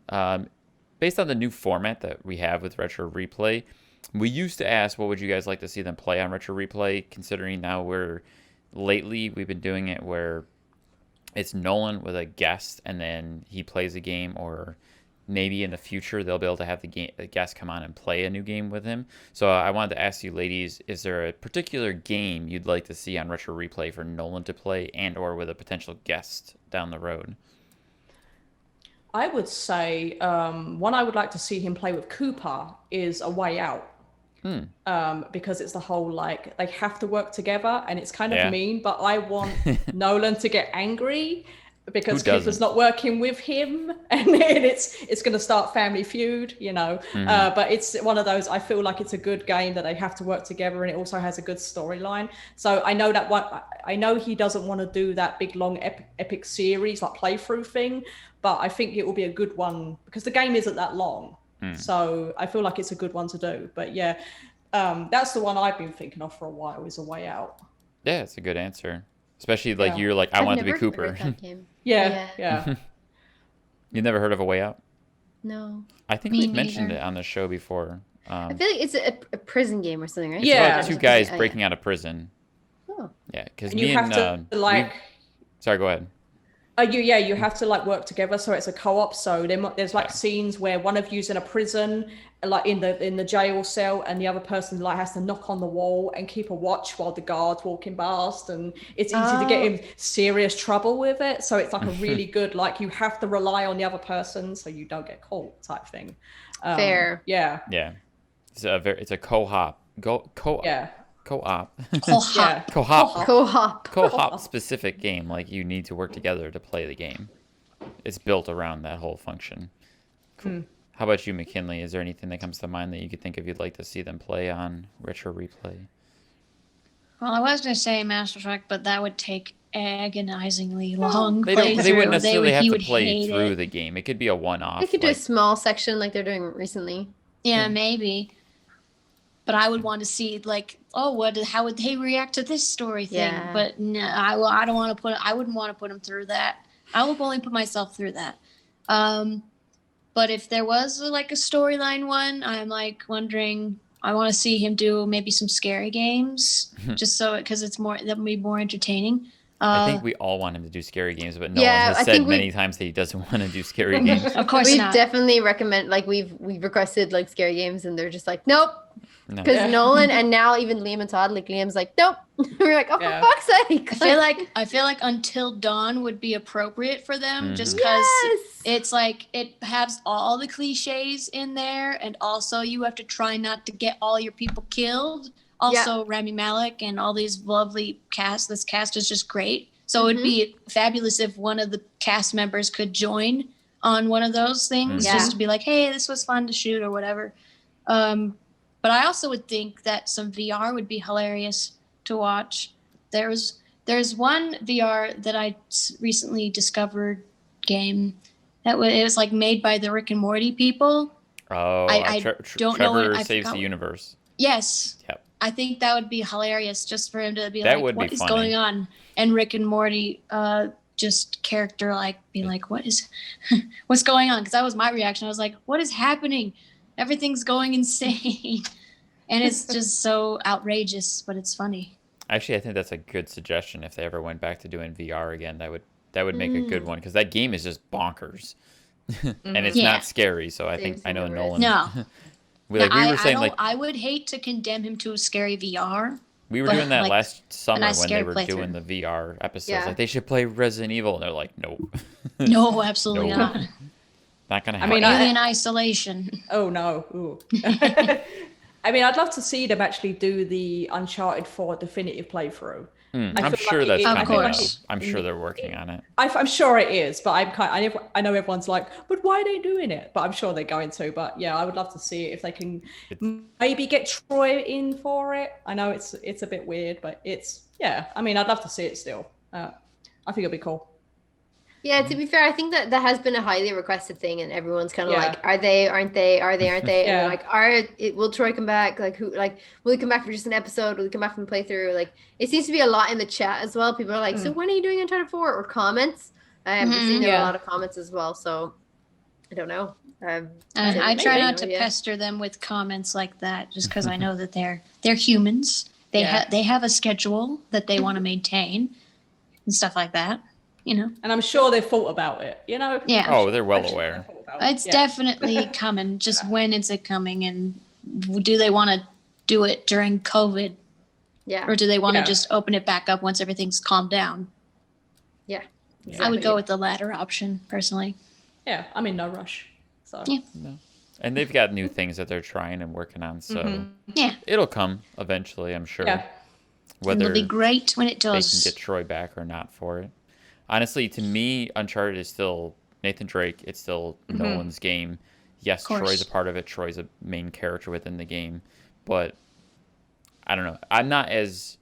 Based on the new format that we have with Retro Replay, we used to ask, what would you guys like to see them play on Retro Replay? Considering now we've been doing it where it's Nolan with a guest and then he plays a game, or maybe in the future they'll be able to have the guest come on and play a new game with him. So I wanted to ask you ladies, is there a particular game you'd like to see on Retro Replay for Nolan to play, and or with a potential guest down the road? I would say one I would like to see him play with Cooper is A Way Out. Because it's the whole, like, they have to work together, and it's kind of mean, but I want Nolan to get angry because Cooper's not working with him, and it's going to start Family Feud, but it's one of those, I feel like it's a good game that they have to work together, and it also has a good storyline. So I know he doesn't want to do that big long epic series like playthrough thing, but I think it will be a good one because the game isn't that long. So I feel like it's a good one to do. But yeah, that's the one I've been thinking of for a while, is A Way Out. Yeah, it's a good answer. Especially like you're like, I want it to be Cooper. Yeah. You never heard of A Way Out? No. I think we've mentioned it on the show before. I feel like it's a prison game or something, right? It's about two guys breaking out of prison. Oh. Yeah, because you have to sorry, go ahead. You have to like work together, so it's a co-op. So there's like scenes where one of you's in a prison, like in the jail cell, and the other person like has to knock on the wall and keep a watch while the guard's walking past, and it's easy to get in serious trouble with it. So it's like a really good, like, you have to rely on the other person so you don't get caught type thing. Fair. Yeah. It's a co-op. Co-op specific game. Like, you need to work together to play the game. It's built around that whole function. Cool. How about you, McKinley? Is there anything that comes to mind that you could think of you'd like to see them play on Retro Replay? Well, I was going to say Mass Effect, but that would take agonizingly long. They wouldn't necessarily have to play through the game. It could be a one-off. They could do a small section like they're doing recently. Yeah, maybe. But I would want to see like, oh, how would they react to this story thing? Yeah. But no, I don't want to I wouldn't want to put them through that. I will only put myself through that. But if there was like a storyline one, I'm like wondering, I want to see him do maybe some scary games, just so, because that would be more entertaining. I think we all want him to do scary games, but no Yeah, one has I said think many times that he doesn't want to do scary games. Of course we not. definitely recommend, like we've requested like scary games, and they're just like, nope. No. Because Nolan and now even Liam and Todd, like Liam's like, nope. We're like, oh, Yeah. for fuck's sake. I feel like Until Dawn would be appropriate for them, just because Yes. it's like it has all the cliches in there, and also you have to try not to get all your people killed. Also, Rami Malek and all these lovely cast. This cast is just great. So it'd be fabulous if one of the cast members could join on one of those things, just to be like, hey, this was fun to shoot or whatever. But I also would think that some VR would be hilarious to watch. There's one VR that I recently discovered game that it was like made by the Rick and Morty people. Oh, I don't know Trevor what- I Saves the forgot- Universe. Yes. Yep. I think that would be hilarious just for him to be That like, would be what is funny. going on? And Rick and Morty just character like be like, what's going on? Because that was my reaction. I was like, what is happening? Everything's going insane. And it's just so outrageous, but it's funny. Actually, I think that's a good suggestion. If they ever went back to doing VR again, that would make a good one, because that game is just bonkers, and it's Yeah. not scary. So I think Saves I know the Nolan. No. we were saying I would hate to condemn him to a scary VR. we were but, doing that like, last summer nice when they scary were playthrough. doing the VR episodes. Yeah. Like, they should play Resident Evil, and they're like, nope. No, absolutely No. not. Not gonna I happen. mean, Alien Isolation. Oh no. Ooh. I mean, I'd love to see them actually do the Uncharted 4 definitive playthrough. I'm feel sure like that's it- coming Of course. out. I'm sure they're working on it. I'm sure it is, but I know everyone's like, but why are they doing it? But I'm sure they're going to. But yeah, I would love to see it if they can maybe get Troy in for it. I know it's a bit weird, but I mean, I'd love to see it still. I think it'll be cool. Yeah, to be fair, I think that has been a highly requested thing, and everyone's kind of Yeah. like, are they, aren't they, are they, aren't they? And Yeah. they're like, will Troy come back? Like, will he come back for just an episode? Will he come back from the playthrough? Like, it seems to be a lot in the chat as well. People are like, so when are you doing Uncharted 4? Or comments. We're seeing a lot of comments as well, so I don't know. And I try not to Yeah. pester them with comments like that, just because I know that they're humans. They Yeah. they have a schedule that they want to maintain and stuff like that. You know, And I'm sure they've thought about it. You know. yeah. Oh, they're well I'm sure aware. they've thought about it. It's Yeah. definitely coming. Just when is it coming, and do they want to do it during COVID, Yeah. or do they want to Yeah. just open it back up once everything's calmed down? Yeah. I would go with the latter option personally. Yeah, I'm in no rush. So Yeah. And they've got new things that they're trying and working on, so Yeah, it'll come eventually, I'm sure. yeah. Whether it'll be great when it they can does. get Troy back or not for it. Honestly, to me, Uncharted is still Nathan Drake. It's still Nolan's game. Yes, course. Troy's a part of it. Troy's a main character within the game. But I don't know. I'm not as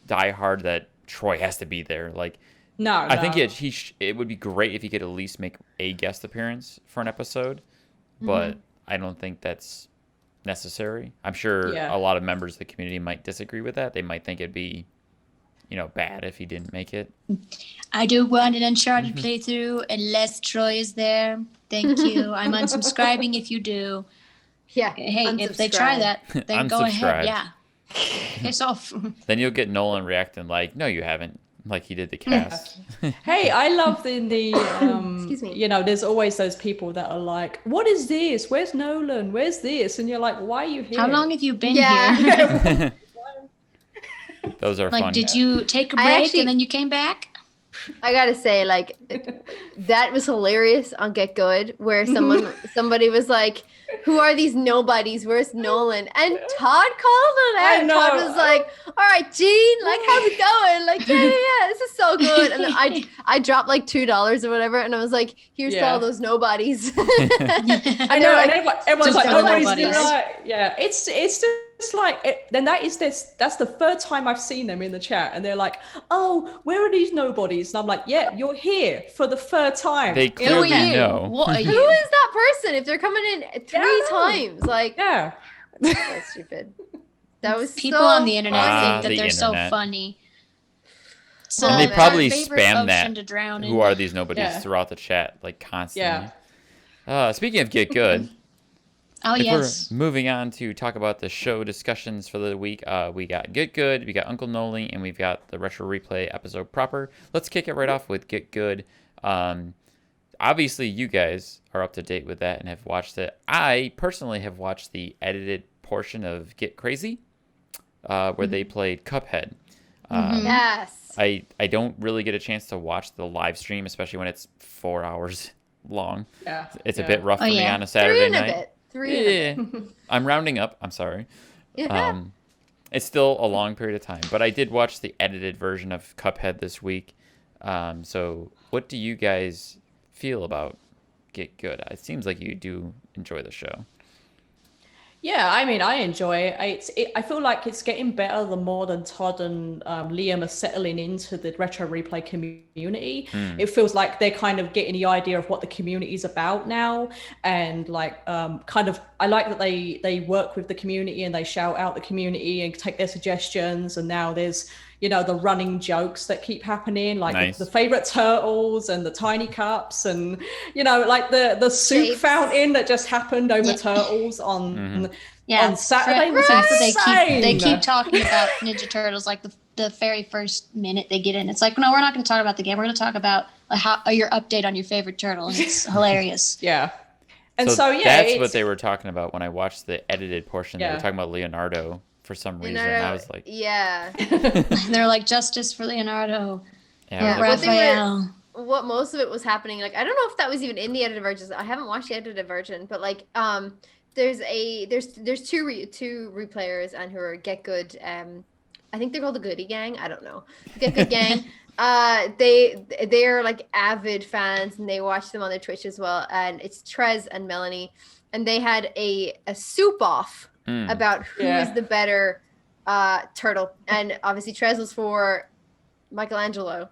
diehard that Troy has to be there. Like, No, I think no. it would be great if he could at least make a guest appearance for an episode. But I don't think that's necessary. I'm sure Yeah. a lot of members of the community might disagree with that. They might think it'd be, bad if he didn't make it. I do want an Uncharted playthrough unless Troy is there. Thank you. I'm unsubscribing if you do. Yeah. Hey, if they try unsubscribe. that, then go Unsubscribe. ahead. Yeah. Piss off. Then you'll get Nolan reacting like, "No, you haven't," like he did the cast. Hey, I love in the Excuse me. you know, there's always those people that are like, what is this? Where's Nolan? Where's this? And you're like, why are you here? How long have you been Yeah. here? Those are Like, fun. did you take a I break actually- and then you came back? I gotta say, like, that was hilarious on Get Good, where somebody was like, "Who are these nobodies? Where's Nolan?" And Todd called it I out. know. Todd was like, "All right, Gene, like, how's it going? Like, yeah, this is so good." And then I dropped like $2 or whatever, and I was like, "Here's to Yeah. all those nobodies." I know, and everyone's like, Just for the nobody's nobodies. right. Yeah, it's just like then that's the third time I've seen them in the chat, and they're like, oh, where are these nobodies? And I'm like, yeah, you're here for the third time. They Who are clearly you? know. What are Who you? is that person? If they're coming in three Yeah. times, like, Yeah, That's stupid. That was People so on the internet Ah, think that the they're so internet. funny. So And they man. probably favorite spam ocean that. to drown Who in. are these nobodies Yeah. throughout the chat, like constantly. Yeah. Speaking of Get Good, Oh, if yes. we're moving on to talk about the show discussions for the week, we got Get Good, we got Uncle Noly, and we've got the Retro Replay episode proper. Let's kick it right off with Get Good. Obviously, you guys are up to date with that and have watched it. I personally have watched the edited portion of Get Crazy, where they played Cuphead. Yes. I don't really get a chance to watch the live stream, especially when it's 4 hours long. Yeah. It's a Yeah. bit rough Oh, for me yeah. on a Saturday Three and night. a bit. Three and a bit. I'm rounding up. I'm sorry. Yeah. It's still a long period of time, but I did watch the edited version of Cuphead this week. So what do you guys feel about Get Good? It seems like you do enjoy the show. Yeah, I mean, I enjoy it. I feel like it's getting better the more than Todd and Liam are settling into the retro replay community. It feels like they're kind of getting the idea of what the community is about now, and like kind of I like that they work with the community and they shout out the community and take their suggestions. And now there's the running jokes that keep happening, like Nice. the favorite turtles and the tiny cups, and like the soup Shapes. fountain that just happened over turtles on Yeah, on Saturday was they keep insane. talking about Ninja Turtles like the very first minute they get in. It's like, no, we're not going to talk about the game. We're going to talk about your update on your favorite turtle. And it's hilarious. Yeah. And that's it's, what they were talking about when I watched the edited portion. They Yeah. were talking about Leonardo for some reason. I was like, yeah. They're like, justice for Leonardo, yeah, I was like, What they were- Raphael. What most of it was happening, like I don't know if that was even in the edited version. I haven't watched the edited version, but like there's two replayers and who are Get Good. I think they're called the Goody Gang. I don't know. Get Good Gang. They're like avid fans and they watch them on their Twitch as well. And it's Trez and Melanie, and they had a soup off about who is the better turtle. And obviously Trez was for Michelangelo,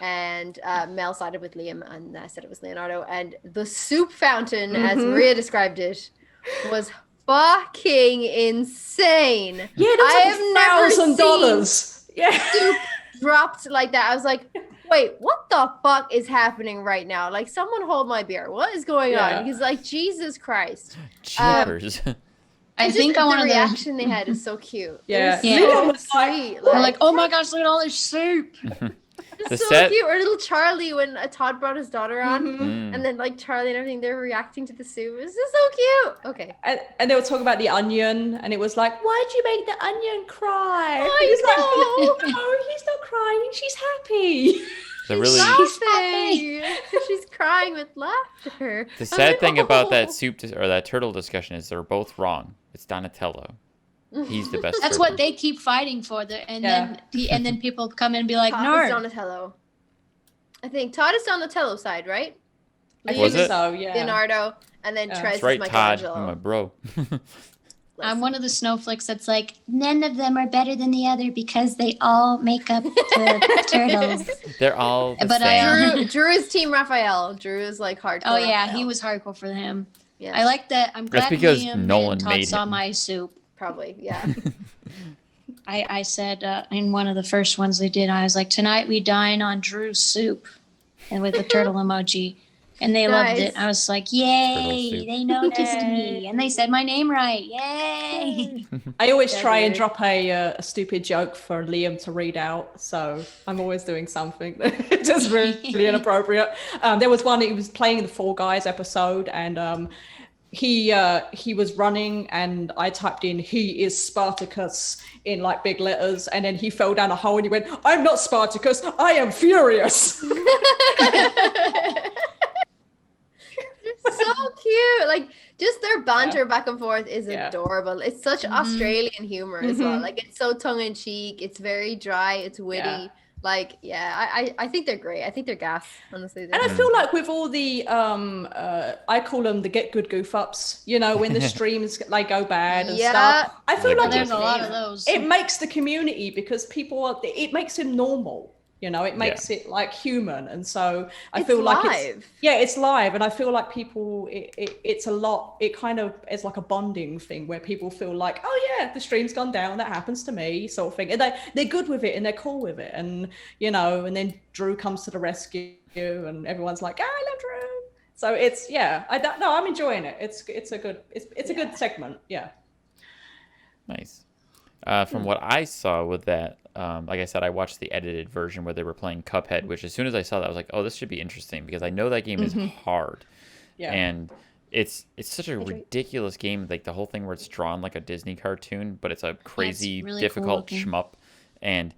and Mel sided with Liam, and I said it was Leonardo. And the soup fountain, as Maria described it, was fucking insane. Yeah, I that's have like never $1,000. Yeah. soup dropped like that. I was like, wait, what the fuck is happening right now? Like, someone hold my beer. What is going on? Because like, Jesus Christ. cheapers. I think I the want to. reaction they had is so cute. Yeah. It Yeah. was so sweet. We're like, oh my gosh, look at all this soup. it's The so set- cute. Or little Charlie when Todd brought his daughter on, Mm-hmm. and then like Charlie and everything, they're reacting to the soup. It's just so cute. Okay. And they were talking about the onion, and it was like, why'd you make the onion cry? I He's like, no, he's not crying. She's happy. The really Laughing. She's crying with laughter. the I'm sad like, thing about "Oh." that soup or that turtle discussion is they're both wrong. It's Donatello. He's the best. That's turtle. what they keep fighting for. And Yeah. then people come in and be like, Todd is no. Donatello. I think Todd is Donatello's side, right? I Was think it? so, yeah. Leonardo, and then Yeah. Trez That's is right, Todd. Michelangelo. I'm my bro. I'm one of the snowflakes that's like, none of them are better than the other because they all make up the turtles. They're all the But same. Drew is Team Raphael. Drew is like hardcore. Oh yeah, Raphael. he was hardcore for him. Yeah, I like that. I'm That's glad because Liam Nolan and Todd made saw him. my soup. probably. Yeah. I said in one of the first ones they did, I was like, tonight we dine on Drew's soup, and with the turtle emoji, and they loved Nice. it. I was like, Turtle yay! soup. They noticed Yay. me, and they said my name right. Yay! I always try and Definitely. drop a stupid joke for Liam to read out, so I'm always doing something just really inappropriate. There was one, he was playing the Fall Guys episode, and he was running, and I typed in "he is Spartacus" in like big letters, and then he fell down a hole and he went, "I'm not Spartacus, I am furious." So cute. Like just their banter back and forth is Yeah. adorable. It's such Australian humor as well. Like it's so tongue in cheek. It's very dry. It's witty. Yeah. Like I think they're great. I think they're gas. Honestly, And I feel like with all the I call them the get good goof ups, when the streams like go bad and Yeah. stuff. I feel Yeah, like There's a lot of Name. those. it makes the community, because it makes him normal. You know, it makes it like human. And so I It's feel like live. it's live. And I feel like people, it's a lot, it kind of is like a bonding thing where people feel like, oh yeah, the stream's gone down, that happens to me, sort of thing. And they're good with it and they're cool with it. And, you know, and then Drew comes to the rescue and everyone's like, I love Drew. So it's, I'm enjoying it. It's a good segment. Yeah. Nice. From what I saw with that, like I said, I watched the edited version where they were playing Cuphead, which as soon as I saw that, I was like, oh, this should be interesting because I know that game is hard. Yeah. And it's such a ridiculous game, like the whole thing where it's drawn like a Disney cartoon, but it's a crazy, really difficult cool shmup. And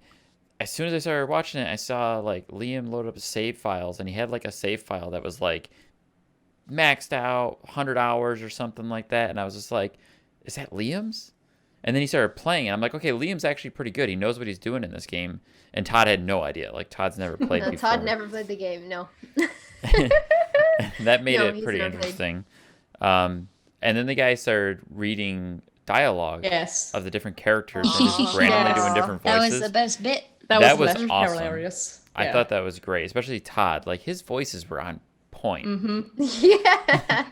as soon as I started watching it, I saw like Liam load up save files, and he had like a save file that was like maxed out 100 hours or something like that. And I was just like, is that Liam's? And then he started playing, and I'm like, okay, Liam's actually pretty good. He knows what he's doing in this game. And Todd had no idea. Like, Todd's never played before. Todd never played the game, no. That made it he's pretty never interesting. And then the guy started reading dialogue Yes. of the different characters and just randomly doing different voices. That was the best bit. That was awesome. Hilarious. I thought that was great, especially Todd. Like, his voices were on point. Yeah.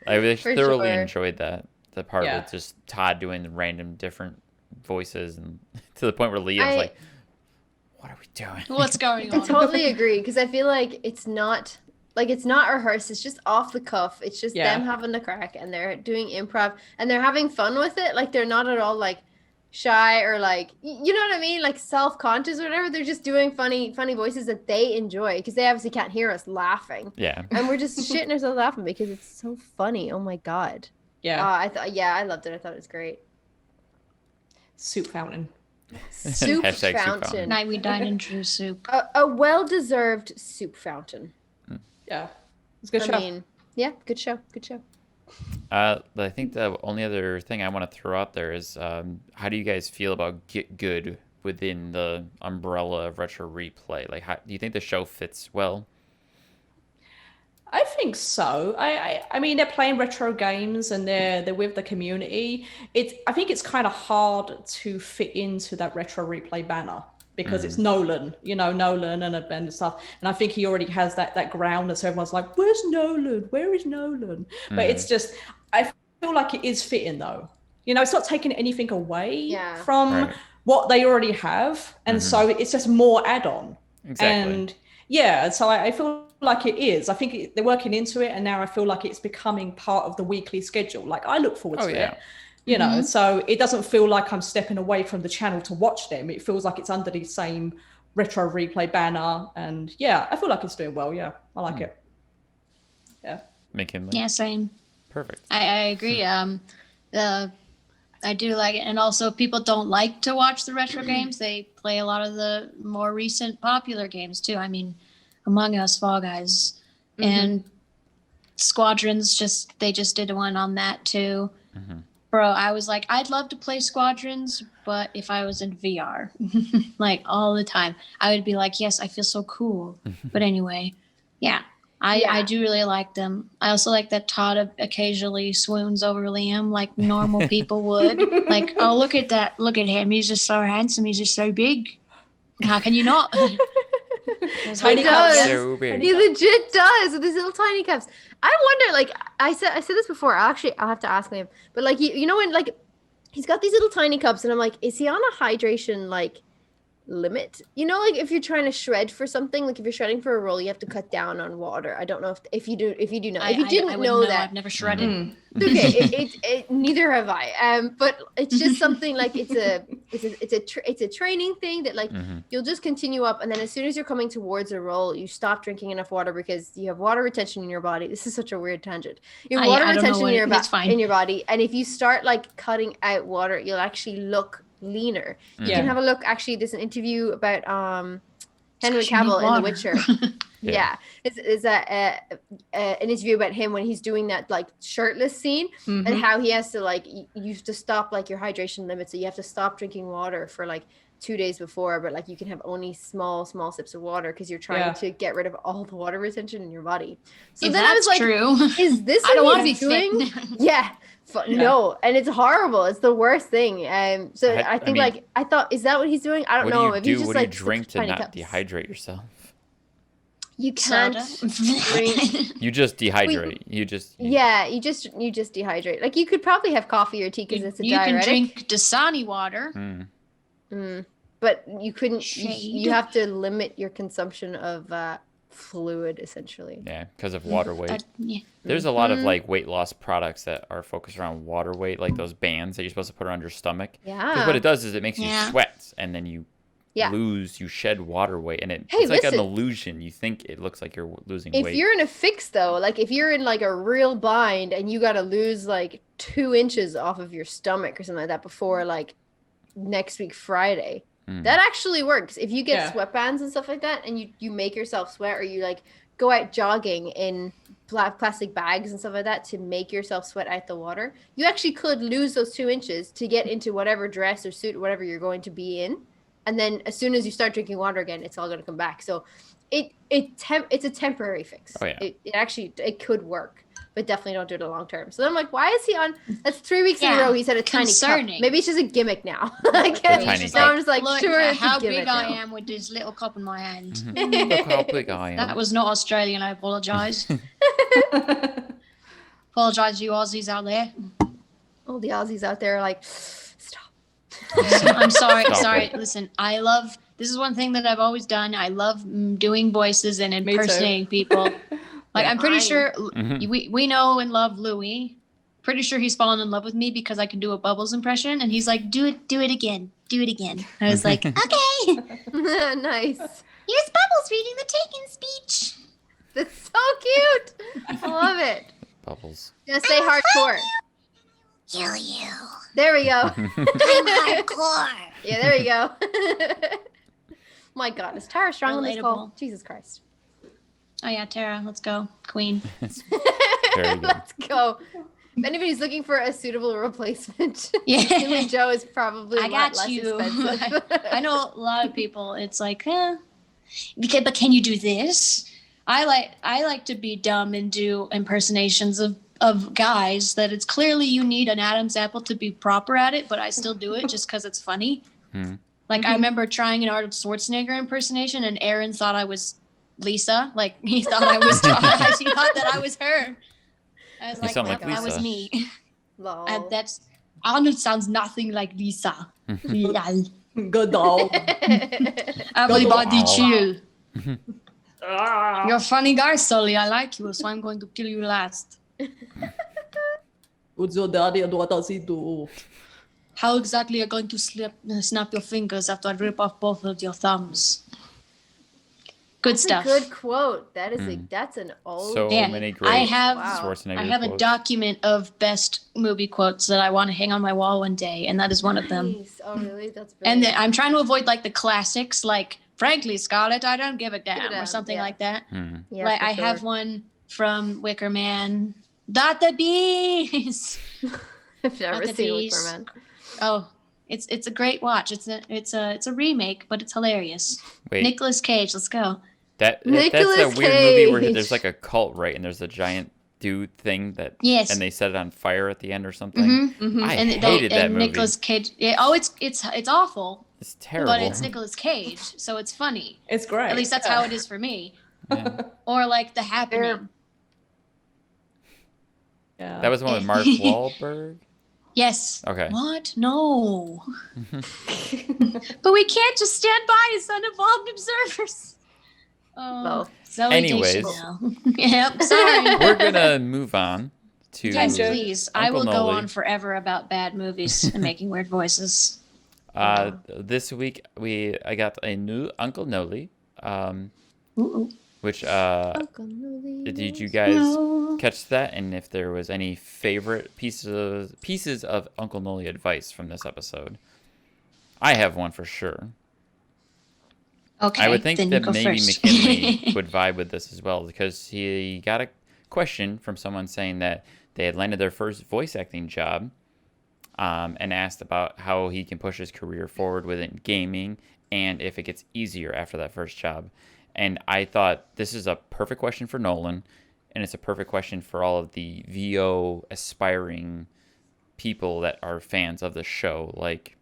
I For thoroughly sure. enjoyed that. The part with just Todd doing the random different voices, and to the point where Liam's like, what are we doing? What's going I on? totally agree, because I feel like it's not rehearsed, it's just off the cuff. It's just them having the crack, and they're doing improv, and they're having fun with it. Like, they're not at all like shy or like, you know what I mean, like self-conscious or whatever. They're just doing funny voices that they enjoy, because they obviously can't hear us laughing. Yeah. And we're just shitting ourselves laughing because it's so funny. Oh my god. Yeah. I loved it. I thought it was great. Soup fountain. Soup Hashtag soup fountain. fountain. Night we died in true soup. A well-deserved soup fountain. Yeah. It's a good show. I mean, yeah, good show. Good show. I think the only other thing I want to throw out there is, how do you guys feel about Get Good within the umbrella of retro replay? Like, do you think the show fits well? I think so. I mean, they're playing retro games and they're with the community. I think it's kind of hard to fit into that retro replay banner because it's Nolan, Nolan and stuff. And I think he already has that ground, so everyone's like, "Where's Nolan? Where is Nolan?" But it's just, I feel like it is fitting though. It's not taking anything away from what they already have, and so it's just more add-on. Exactly. And so I feel like it is. I think they're working into it, and now I feel like it's becoming part of the weekly schedule. Like, I look forward to it, so it doesn't feel like I'm stepping away from the channel to watch them. It feels like it's under the same retro replay banner, and I feel like it's doing well. Yeah, I like it. Yeah. McKinley? Yeah, same. Perfect. I agree. I do like it. And also, people don't like to watch the retro games. They play a lot of the more recent popular games too. I mean, Among Us, Fall Guys, and Squadrons, they just did one on that too. Bro, I was like, I'd love to play Squadrons, but if I was in VR, like all the time, I would be like, yes, I feel so cool. But anyway, I do really like them. I also like that Todd occasionally swoons over Liam like normal people would. Like, oh, look at that. Look at him. He's just so handsome. He's just so big. How can you not? Tiny cups. So big. He legit does with his little tiny cups. I wonder, like, I said this before. I'll have to ask him. But like, you know, when like he's got these little tiny cups, and I'm like, is he on a hydration like limit? You know, like if you're trying to shred for something, like if you're shredding for a roll, you have to cut down on water. I don't know if you do know. If you didn't know that, I've never shredded. Okay, neither have I. But it's just something like it's a training thing that like you'll just continue up, and then as soon as you're coming towards a roll, you stop drinking enough water because you have water retention in your body. This is such a weird tangent. You have water retention in your body, and if you start like cutting out water, you'll actually look leaner. You can have a look. Actually, there's an interview about Henry Cavill in The Witcher. It's an interview about him when he's doing that like shirtless scene and how he has to like you have to stop like your hydration limit, so you have to stop drinking water for like 2 days before, but like you can have only small sips of water because you're trying to get rid of all the water retention in your body. So if then I was like, true, is this I don't what want to he's be doing? fit. Yeah. No, and it's horrible. It's the worst thing. So I think mean, I thought, is that what he's doing? I don't know. If he's just what do you like drink to tiny not cups. dehydrate yourself? You can't drink. You just dehydrate. You just dehydrate. Like you could probably have coffee or tea because it's a diuretic. You can drink Dasani water. But you couldn't. You have to limit your consumption of fluid, essentially. Yeah, because of water weight. There's a lot of like weight loss products that are focused around water weight, like those bands that you're supposed to put around your stomach. Yeah. Because what it does is it makes you sweat, and then you you shed water weight, and it's like an illusion. You think it looks like you're losing weight. If you're in a fix though, like if you're in like a real bind and you got to lose like 2 inches off of your stomach or something like that before like next week Friday, that actually works. If you get sweatbands and stuff like that, and you make yourself sweat, or you like go out jogging in plastic bags and stuff like that to make yourself sweat out the water, you actually could lose those 2 inches to get into whatever dress or suit or whatever you're going to be in. And then as soon as you start drinking water again, it's all going to come back. So it's a temporary fix. Oh, yeah. It could work, but definitely don't do it long term. So then I'm like, why is he on? That's 3 weeks in a row. He said a tiny cup. Maybe it's just a gimmick now. I'm just like, look sure, at it's how a gimmick big I now. am with this little cup in my hand. Look how big I am. That was not Australian. I apologize. Apologize to you Aussies out there. All the Aussies out there are like, I'm sorry. Stop Sorry. it. Listen, this is one thing that I've always done. I love doing voices and impersonating people. Like, I'm pretty sure we know and love Louis. Pretty sure he's fallen in love with me because I can do a Bubbles impression. And he's like, do it again. Do it again. I was like, okay. Nice. Here's Bubbles reading the Taken speech. That's so cute. I love it. Bubbles. Just say hardcore. Kill you. There we go. I'm hardcore. Yeah, there we go. My God, is Tara strong on this Relatable. call? Jesus Christ. Oh yeah, Tara, let's go. Queen. Very good. Let's go. If anybody's looking for a suitable replacement, Yeah. Kim and Joe is probably I got less you. expensive. I know a lot of people. It's like, but can you do this? I like to be dumb and do impersonations of guys that it's clearly you need an Adam's apple to be proper at it, but I still do it just because it's funny. Like I remember trying an Arnold Schwarzenegger impersonation, and Aaron thought I was Lisa. Like he thought I was. He thought that I was her. I was like, that was me. That's Arnold sounds nothing like Lisa. Good dog. Everybody chill. You're a funny guy, Sully. I like you, so I'm going to kill you last. What's your daddy and what does he do? How exactly are you going to snap your fingers after I rip off both of your thumbs? Good stuff. That's a good quote. That is that's an old. So many great I have Schwarzenegger a quotes. document of best movie quotes that I want to hang on my wall one day, and that is one of them. Oh, really? That's brilliant. And then I'm trying to avoid like the classics, like "Frankly, Scarlett, I don't give a damn" or something like that. Yeah, like for I have one from Wicker Man. Dot the bees. I've never seen Wicker Man. Oh, it's a great watch. It's a remake, but it's hilarious. Wait. Nicolas Cage, let's go. That's a Nicolas weird movie where Cage. there's like a cult, right? And there's a giant dude thing that, Yes. and they set it on fire at the end or something. I hated that movie. Nicolas Cage. Yeah, it's awful. It's terrible. But it's Nicolas Cage, so it's funny. It's great. At least that's how it is for me. Yeah. Or like The Happening. Yeah. That was the one with Mark Wahlberg. Yes. Okay. What? No. But we can't just stand by as uninvolved observers. Oh, Zoe Anyways. Deschanel. Yep. Sorry. We're gonna move on to Yes, please. I Uncle will go Noli. on forever about bad movies and making weird voices. This week I got a new Uncle Noli, which did you guys catch that? And if there was any favorite pieces of Uncle Noli advice from this episode? I have one for sure. Okay, I would think then that you go maybe first. McKinley would vibe with this as well, because he got a question from someone saying that they had landed their first voice acting job, and asked about how he can push his career forward within gaming and if it gets easier after that first job. And I thought this is a perfect question for Nolan, and it's a perfect question for all of the VO aspiring people that are fans of the show, like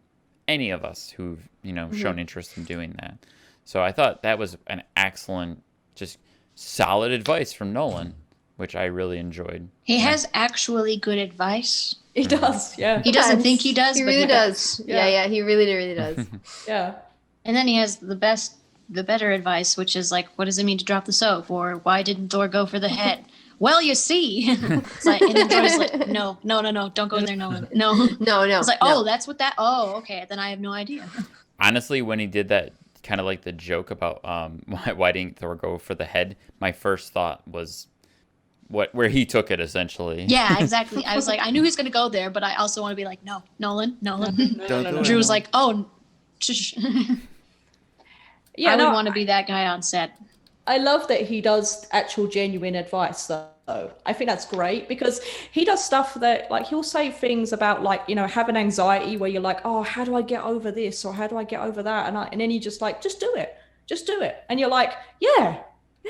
any of us who've, shown interest in doing that. So I thought that was an excellent, just solid advice from Nolan, which I really enjoyed. He has actually good advice. He does, yeah. He doesn't think he does, He but really he does. Yeah, he really does. Yeah. And then he has the better advice, which is like, what does it mean to drop the soap? Or why didn't Thor go for the head? Well, you see. It's like, and then Thor's like, no, don't go there, Nolan. No. It's like, oh, that's what that, oh, okay, then I have no idea. Honestly, when he did that, kind of like the joke about why didn't Thor go for the head, my first thought was where he took it, essentially. Yeah, exactly. I was like, I knew he was going to go there, but I also want to be like, no, Nolan. Drew was like, oh, shush. Yeah, I would want to be that guy on set. I love that he does actual genuine advice, though. I think that's great because he does stuff that, like, he'll say things about, like, having anxiety where you're like, oh, how do I get over this? Or how do I get over that? And then he just like, just do it. And you're like, yeah,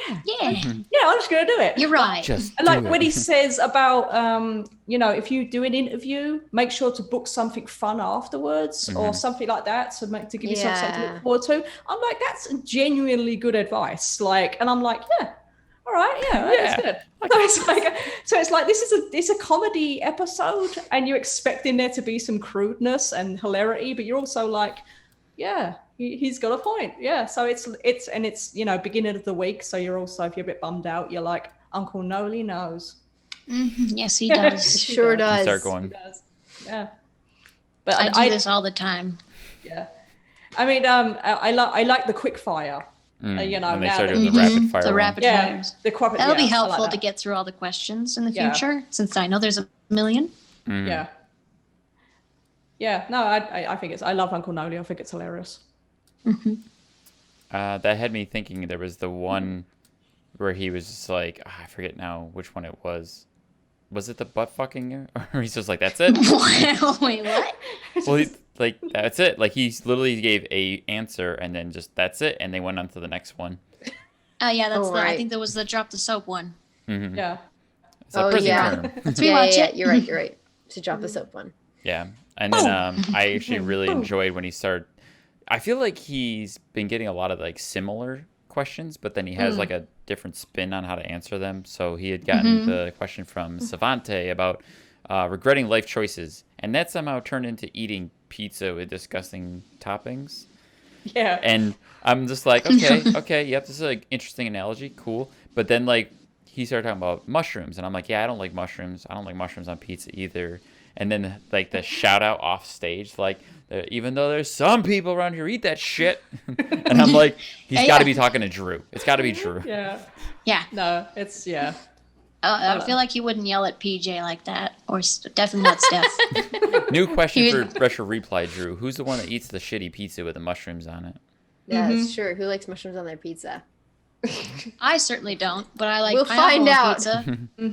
I'm just going to do it. You're right. And like when he says about, if you do an interview, make sure to book something fun afterwards or something like that to give yourself something to look forward to. I'm like, that's genuinely good advice. Like, and I'm like, yeah, all right, that's good. So it's like it's a comedy episode, and you're expecting there to be some crudeness and hilarity, but you're also like, yeah. He's got a point. Yeah. So it's beginning of the week. So you're also, if you're a bit bummed out, you're like, Uncle Noly knows. Yes, he does. He sure does. Start going. He does. Yeah. But I do this all the time. Yeah. I mean, I like the quick fire. And they started doing the rapid fire. The rapid fires. That'll be helpful to get through all the questions in the future, since I know there's a million. Yeah. Yeah. No, I think I love Uncle Noly. I think it's hilarious. That had me thinking there was the one where he was just like, I forget now which one it was. Was it the butt fucking? Or he's just like, that's it? Wait, what? Well, that's it. Like, he literally gave a answer and then just, that's it. And they went on to the next one. Yeah, that's I think there was the drop the soap one. Mm-hmm. Yeah. It's a prison term. Let's rewatch it. You're right. To drop the soap one. Yeah. And then I actually really enjoyed when he started. I feel like he's been getting a lot of like similar questions, but then he has like a different spin on how to answer them. So he had gotten the question from Savante about regretting life choices, and that somehow turned into eating pizza with disgusting toppings. Yeah. And I'm just like, okay, yep, this is an interesting analogy, cool. But then like he started talking about mushrooms, and I'm like, yeah, I don't like mushrooms. I don't like mushrooms on pizza either. And then like the shout out off stage, like, even though there's some people around here eat that shit. And I'm like, he's got to be talking to Drew. It's got to be Drew. Yeah. Yeah. No, it's, yeah. I feel like he wouldn't yell at PJ like that, or definitely not Steph. New question for Retro Reply, Drew. Who's the one that eats the shitty pizza with the mushrooms on it? Yeah, that's true. Who likes mushrooms on their pizza? I certainly don't, but I like We'll pineapple find on out. pizza.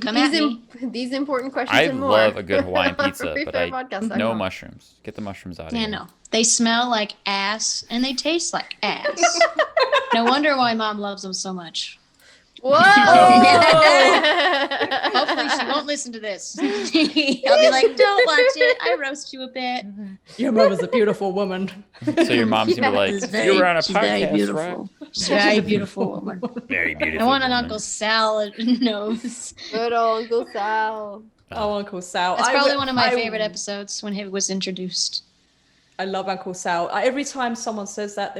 Come at me. These important questions I and more. love a good Hawaiian pizza, but Freefairpodcast.com. no mushrooms. Get the mushrooms out of here. Yeah, no. They smell like ass, and they taste like ass. No wonder why Mom loves them so much. Whoa! Hopefully she won't listen to this. I'll be like, don't watch it. I roast you a bit. Your mother's a beautiful woman. So your mom's gonna be like, you were on a She's very podcast, beautiful. right? She's a very beautiful woman. Very beautiful. I want an woman. Uncle Sal nose. Good old Uncle Sal. Oh, Uncle Sal. That's probably one of my favorite episodes when he was introduced. I love Uncle Sal. Every time someone says that,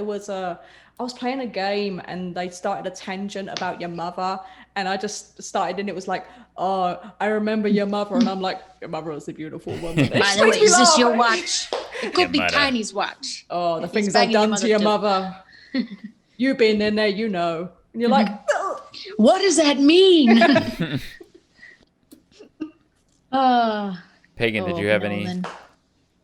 I was playing a game and they started a tangent about your mother, and I just started, and it was like, oh, I remember your mother, and I'm like, your mother was a beautiful woman. By the way, is this your watch? It could be Tiny's watch. Oh, the He's things I've banging done to your too. mother. You've been in there, you know. And you're like, oh. What does that mean? Pagan, did you have any Nolan.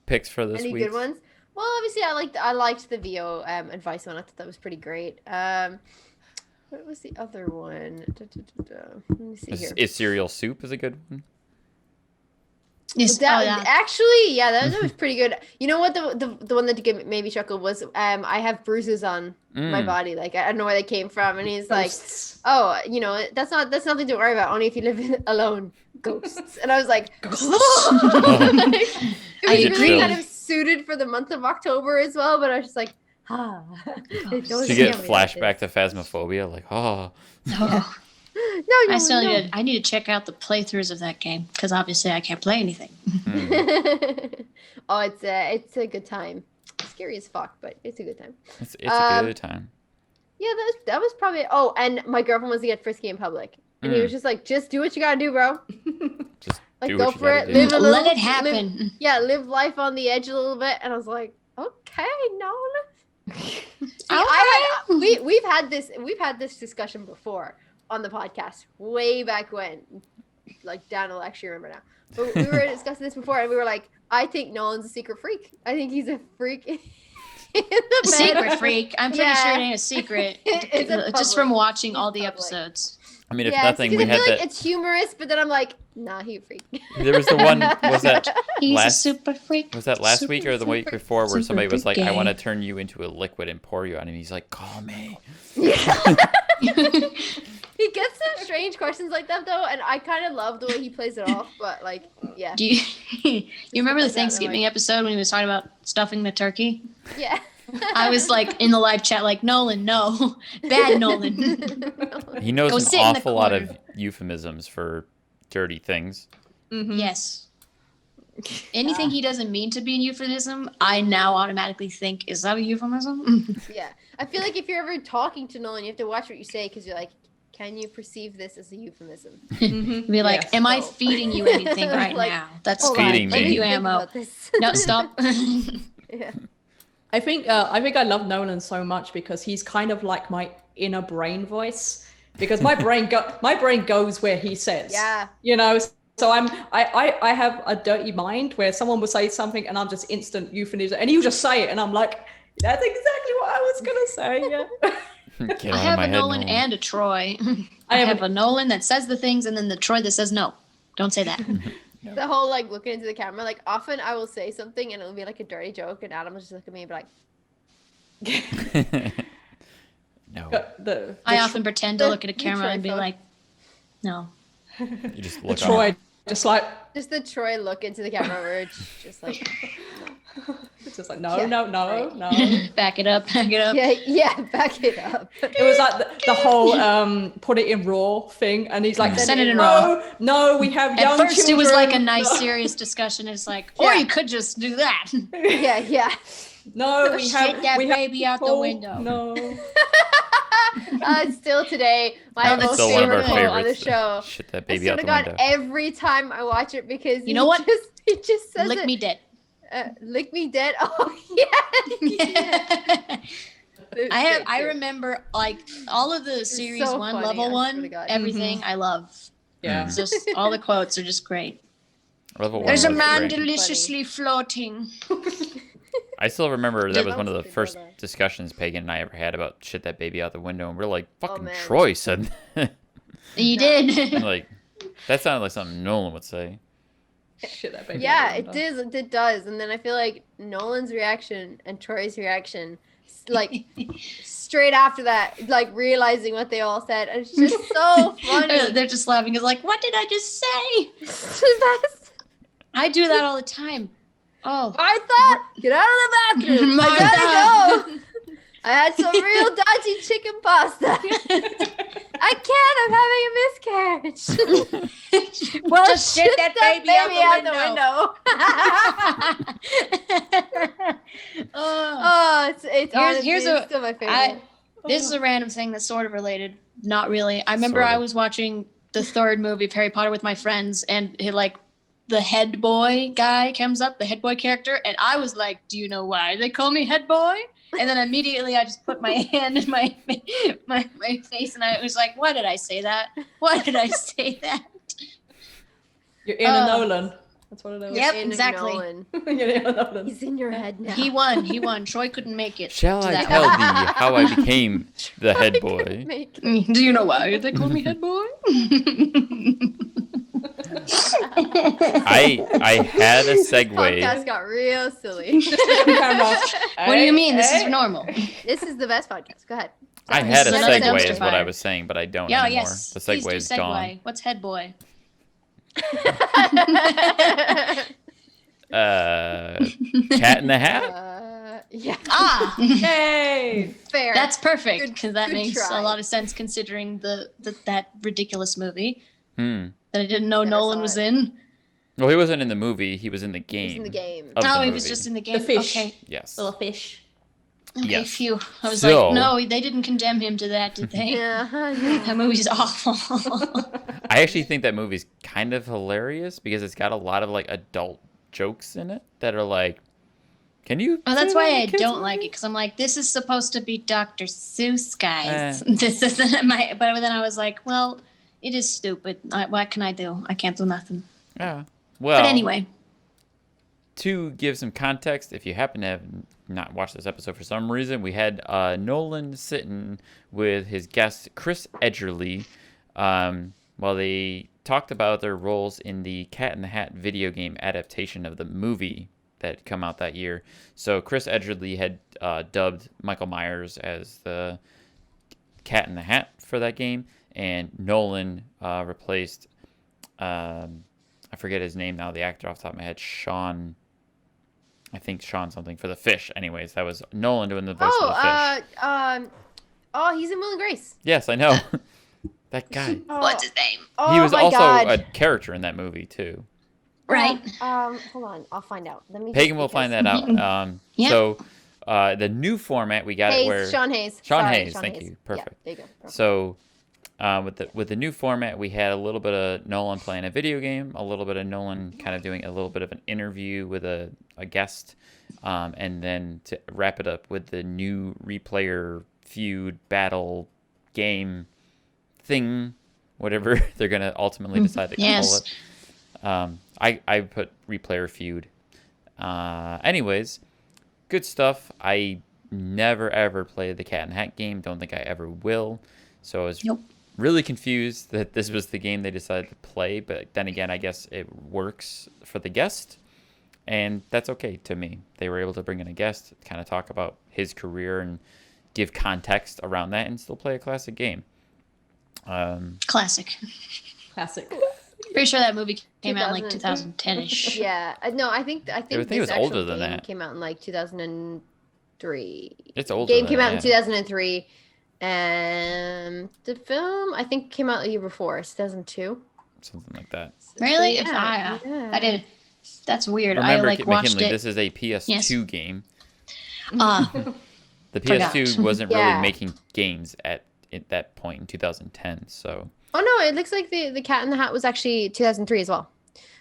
picks for this Any week? good ones? Well, obviously, I liked the VO advice one. I thought that was pretty great. What was the other one? Let me see here. Is cereal soup is a good one? Yes. Actually, yeah, that was pretty good. You know what? The one that made me chuckle was I have bruises on my body. Like I don't know where they came from, and he's like, "Oh, that's nothing to worry about. Only if you live alone, ghosts." And I was like, "Ghosts." It was really kind of suited for the month of October as well, but I was just like, Did you get flashback to Phasmophobia? Like, oh. Oh. No. I need to check out the playthroughs of that game because obviously I can't play anything. Oh, it's a good time. Scary as fuck, but it's a good time. It's a good time. Yeah, that was probably. Oh, and my girlfriend was to get frisky in public, and he was just like, "Just do what you gotta do, bro. Just like go for it. Let it happen. Live life on the edge a little bit." And I was like, "Okay, Nolan." We've had this discussion before on the podcast way back when, like Dan will actually remember now. But we were discussing this before, and we were like, I think Nolan's a secret freak. I think he's a freak. In the secret freak. I'm pretty sure it ain't a secret. Just from watching all the episodes. I mean, if nothing, we had that. It's humorous, but then I'm like, nah, he's a freak. There was the one. Was that he's a super freak? Was that last week or the week before, where somebody was like, "I want to turn you into a liquid and pour you on," and he's like, "Call me." Yeah. He gets some strange questions like that though, and I kind of love the way he plays it off. But like, yeah. Do you remember the Thanksgiving episode when he was talking about stuffing the turkey? Yeah. I was like in the live chat, like Nolan, no, bad Nolan. He knows an awful lot of euphemisms for dirty things. Mm-hmm. Yes. Anything he doesn't mean to be a euphemism, I now automatically think, is that a euphemism? Yeah. I feel like if you're ever talking to Nolan, you have to watch what you say because you're like, can you perceive this as a euphemism? Be like, am I feeding you anything right now? That's feeding me. Give you ammo. No, stop. Yeah. I think I love Nolan so much because he's kind of like my inner brain voice. Because my brain goes where he says. Yeah. So I have a dirty mind where someone will say something and I'm just instant euphemism, and you just say it and I'm like, that's exactly what I was gonna say. Yeah. I have a Nolan and a Troy. I have a Nolan that says the things and then the Troy that says no. Don't say that. No. The whole like looking into the camera, like often I will say something and it'll be like a dirty joke and Adam will just look at me and be like no. I often pretend to look at a camera and be like, no. You just look Troy, just the Troy look into the camera where it's just like it's just like no. Back it up. Yeah, back it up. It was like the whole put it in raw thing, and he's like, send it in raw. No, we have young At first children. It was like a nice serious discussion. It's like, or you could just do that. Yeah. No, we have shit that baby out the window. No. Still today, my most favorite quote on the show. Shit that baby out the window. Every time I watch it because you know what? He just says lick me dead. Lick me dead. Oh yeah. I remember like all of the series so 1, level 1, everything. I love. Yeah. It's just all the quotes are just great. There's a man deliciously floating. I still remember that was one of the first discussions Pagan and I ever had about shit that baby out the window, and we're like, fucking Troy said that. You did. Like, that sounded like something Nolan would say. Shit that baby. Yeah, it does. And then I feel like Nolan's reaction and Troy's reaction, like straight after that, like realizing what they all said, and it's just so funny. They're just laughing. It's like, what did I just say? I do that all the time. Oh, Martha, get out of the bathroom. I gotta go. I had some real dodgy chicken pasta. I can't. I'm having a miscarriage. Well, just shit that baby out the window. It's honestly still my favorite. This is a random thing that's sort of related. Not really. I remember I was watching the third movie of Harry Potter with my friends, and the head boy guy comes up, the head boy character, and I was like, do you know why they call me head boy? And then immediately I just put my hand in my face, and I was like, why did I say that? Why did I say that? You're in a Nolan. That's what it is. Yep, exactly. You're in a Nolan. He's in your head now. He won. Troy couldn't make it. Shall I tell thee how I became the head boy? Do you know why they call me head boy? I had a segue. Podcast got real silly. What do you mean? This is normal. This is the best podcast. Go ahead. I Sorry. had a This is another segue dumpster is what I fire. was saying, but I don't Yeah, anymore. yes. The Please segue do is segue. gone. What's head boy? Cat in the Hat? Yeah. Ah, Yay! Fair. that's perfect Good- because that good makes try. a lot of sense considering that ridiculous movie Hmm. that I didn't know Never Nolan saw was it. in. Well, he wasn't in the movie. He was in the game. He's in the game. Of the Oh, he was movie. just in the game. fish. Okay, Yes. Little fish. okay, Yes. phew. I was So- like, no, they didn't condemn him to that, did they? Yeah. That movie's awful. I actually think that movie's kind of hilarious because it's got a lot of like adult jokes in it that are like, can you? Oh, that's say that why in a I kid's don't like movie? it because I'm like, this is supposed to be Dr. Seuss, guys. Eh. This isn't my. But then I was like, well, it is stupid. What can I do? I can't do nothing. Yeah. Well, But anyway, to give some context, if you happen to have not watched this episode for some reason, we had Nolan sitting with his guest Chris Edgerly while they talked about their roles in the Cat in the Hat video game adaptation of the movie that come out that year. So Chris Edgerly had dubbed Michael Myers as the Cat in the Hat for that game, and Nolan replaced I forget his name now, the actor off the top of my head, Sean something for the fish. Anyways, that was Nolan doing the voice for the fish. He's in Will and Grace. Yes, I know. That guy. what's his name? Oh, He was my also God. a character in that movie too. Right. Hold on. I'll find out. Let me. Pagan will find that out. Yeah. So the new format we got Hayes, it where Sean Hayes. Sean Sorry, Hayes, thank you. Perfect. Yeah, there you go. Perfect. So with the new format, we had a little bit of Nolan playing a video game, a little bit of Nolan kind of doing a little bit of an interview with a guest, and then to wrap it up with the new replayer feud battle game thing, whatever they're gonna ultimately decide to Yes. call it. I put replayer feud. Anyways, good stuff. I never ever played the Cat and Hat game. Don't think I ever will. So I was Nope. really confused that this was the game they decided to play. But then again, I guess it works for the guest, and that's okay to me. They were able to bring in a guest, kind of talk about his career and give context around that, and still play a classic game. Classic. Classic. Pretty sure that movie came out in like 2000. 2010-ish. Yeah. No, I think it was this older actual than game that. came out in like 2003. It's older. Game than came that, out in yeah. 2003, and the film I think came out the year before, 2002. Something like that. Really? So, If yeah. I did. That's weird. Remember, I like watched McKinley, it. this is a PS2 Yes. game. The Forgot. PS2 wasn't really Yeah. making games at that point in 2010. So Oh no, it looks like the Cat in the Hat was actually 2003 as well.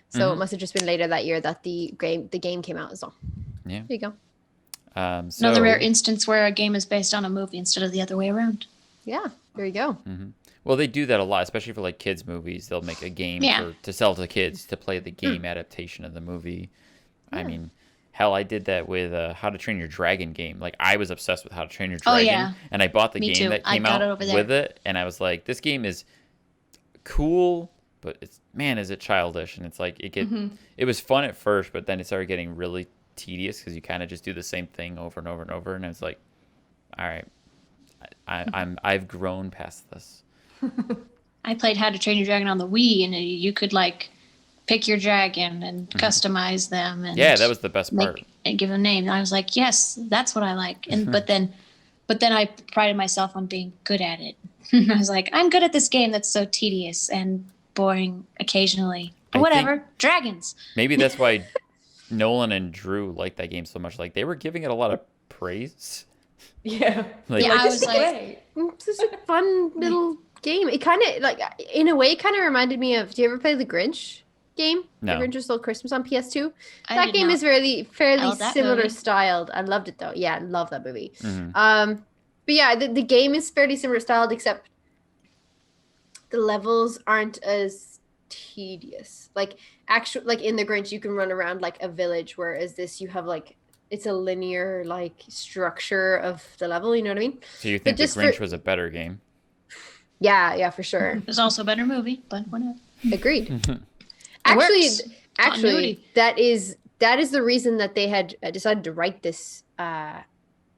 So Mhm. it must have just been later that year that the game came out as well. Yeah. There you go. so Another rare instance where a game is based on a movie instead of the other way around. Yeah, there you go. Well, they do that a lot, especially for like kids movies. They'll make a game Yeah. to sell to kids to play the game adaptation of the movie. I mean, hell, I did that with How to Train Your Dragon game. Like, I was obsessed with How to Train Your Oh, Dragon, yeah. and I bought the Me game too. that I came got out it over there. with it, and I was like, this game is cool, but is it childish? And it's like it was fun at first, but then it started getting really tedious because you kind of just do the same thing over and over and over, and it's like, all right, I've grown past this. I played How to Train Your Dragon on the Wii, and you could like pick your dragon and customize them. And Yeah, that was the best part. and give them names. And I was like, yes, that's what I like. And but then I prided myself on being good at it. I was like, I'm good at this game that's so tedious and boring occasionally. I Whatever, dragons. Maybe that's why Nolan and Drew liked that game so much. Like, they were giving it a lot of praise. Yeah. Like, Yeah, I this was is like- great. It's just a fun little game. It kind of like in a way kind of reminded me of. Do you ever play the Grinch game? No. The Grinch Stole Christmas on PS2. I That did game not. is fairly love that similar movie. styled. I loved it though. Yeah, I love that movie. mhm. But yeah, the game is fairly similar styled, except the levels aren't as tedious. Like in the Grinch, you can run around like a village, whereas this you have like it's a linear like structure of the level. You know what I mean? So you think the just Grinch for- was a better game? Yeah, for sure. It was also a better movie, but whatever. Agreed. Actually, works. Continuity. that is the reason that they had decided to write this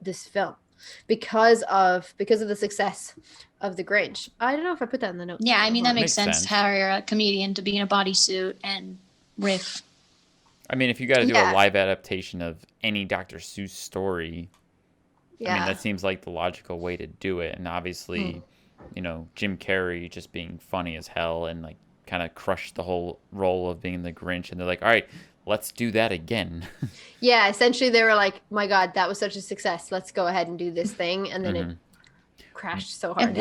this film because of the success of The Grinch. I don't know if I put that in the notes. Yeah, I mean, that makes Makes sense. sense. Hire a comedian to be in a bodysuit and riff. I mean, if you got to do Yeah. a live adaptation of any Dr. Seuss story, I mean, that seems like the logical way to do it. And obviously, you know, Jim Carrey just being funny as hell and like kind of crushed the whole role of being the Grinch. And they're like, all right, let's do that again. Yeah, essentially they were like, my God, that was such a success. Let's go ahead and do this thing. And then it crashed so hard.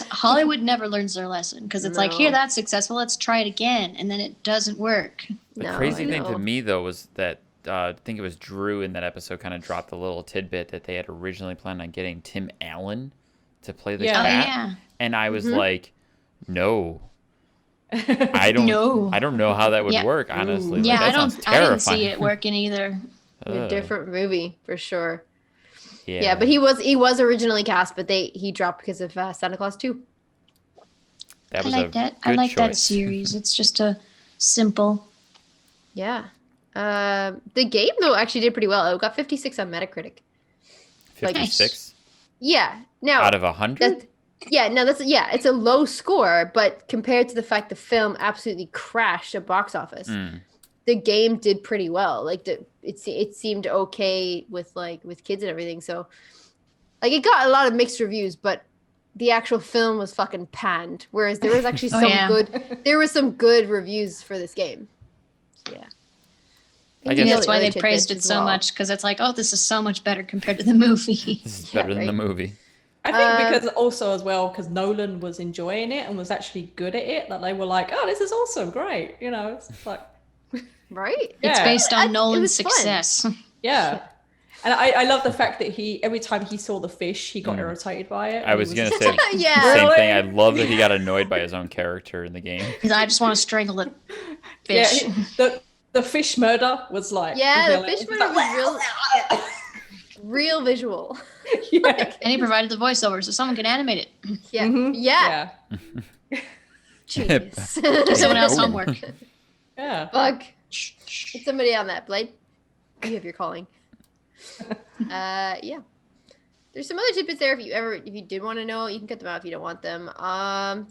Hollywood never learns their lesson because it's like, here, No. that's successful. Let's try it again. And then it doesn't work. The No, crazy I thing to know. me, though, was that I think it was Drew in that episode kind of dropped a little tidbit that they had originally planned on getting Tim Allen to play the Yeah. Oh, cat. yeah. And I was like, no. I don't know how that would Yeah. work, honestly. Yeah, Like, that sounds I didn't terrifying. see it working either. A different movie for sure. Yeah. Yeah, but he was originally cast, but he dropped because of Santa Claus 2. That I was like a that. I good like that choice. series. It's just a simple. Yeah. The game though actually did pretty well. It got 56 on Metacritic. 56 Yeah. Now out of 100? it's a low score, but compared to the fact the film absolutely crashed at box office, the game did pretty well. Like it seemed okay with kids and everything. So like it got a lot of mixed reviews, but the actual film was fucking panned. Whereas there was actually some good reviews for this game. So, yeah. I guess That's why Other they praised it tidbits as so well. much because it's like, oh, this is so much better compared to the movie. This is better than the movie. I think because also as well, because Nolan was enjoying it and was actually good at it, that they were like, oh, this is awesome, great. You know, it's like, Right? It's Yeah. based on It Nolan's was fun. success. yeah. And I love the fact that every time he saw the fish, he got irritated by it. I and was he going to just say like, the Yeah. same Really? thing. I love that he got annoyed by his own character in the game. Because I just want to strangle it. yeah, Fish. the fish murder was like, Yeah, the villain. fish It's murder like, was real visual. yeah. And he provided the voiceover so someone can animate it. Yeah. Mhm. Yeah. Yeah. Genius. Give someone else Oh. homework. Yeah. Bug. Get somebody on that, Blade. You have your calling. Yeah. There's some other tidbits there if you did want to know. You can cut them out if you don't want them.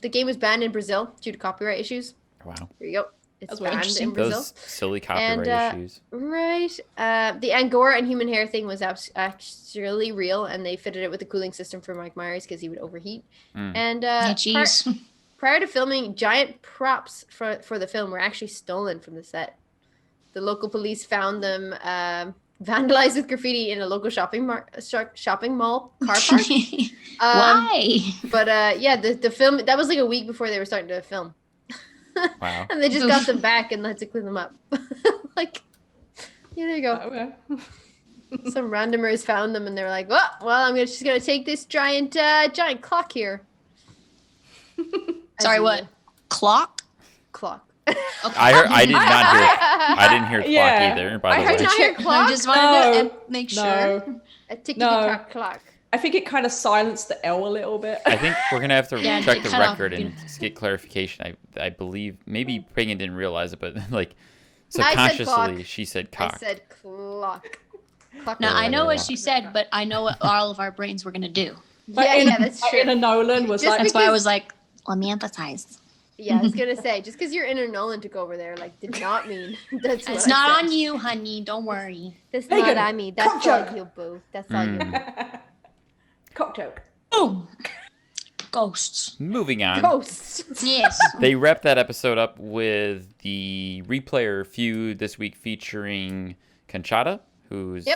The game was banned in Brazil due to copyright issues. Wow. There you go. It's That's banned interesting. in Brazil. Those silly copyright And, issues. Right. The Angora and human hair thing was actually real, and they fitted it with a cooling system for Mike Myers because he would overheat. And Yeah, jeez. prior to filming, giant props for the film were actually stolen from the set. The local police found them vandalized with graffiti in a local shopping mall car park. Why? But yeah, the film, that was like a week before they were starting to film. Wow. And they just got them back and had to clean them up. Like, yeah, there you go. Okay. Some randomers found them and they were like, well, I'm just gonna take this giant clock here. Sorry, what? Clock? Clock. I didn't hear clock Yeah. either, by I the heard way. not hear I clock. just wanted to No. make sure. No. A tickety No. tock clock. I think it kind of silenced the L a little bit. I think we're going to have to Yeah, check it the cut off, record and yeah. get clarification. I believe, maybe Pagan didn't realize it, but like I said clock. subconsciously she said cock. I said clock. Clock. Now, I know what Yeah. she said, but I know what all of our brains were going to do. But Yeah, that's like, true. Inner Nolan was Just like, That's why I because- was like, let me emphasize. Yeah, I was gonna say, just because your inner Nolan took over there, like, did not mean that's what It's I not said. on you, honey. Don't worry. That's Megan, not on me. That's cock all joke. you, boo. That's all you. cock joke. Boom. Ghosts. Moving on. Ghosts. Yes. They wrapped that episode up with the replayer feud this week featuring Conchata, who's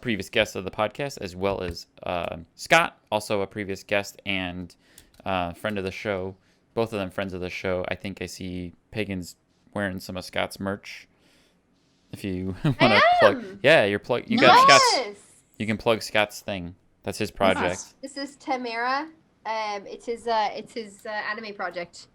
previous guest of the podcast, as well as Scott, also a previous guest and friend of the show. Both of them friends of the show. I think I see Pagan's wearing some of Scott's merch. If you want to plug, yeah, you're plug. You got Scott's. Yes. You can plug Scott's thing. That's his project. This is Tamara. It's his anime project.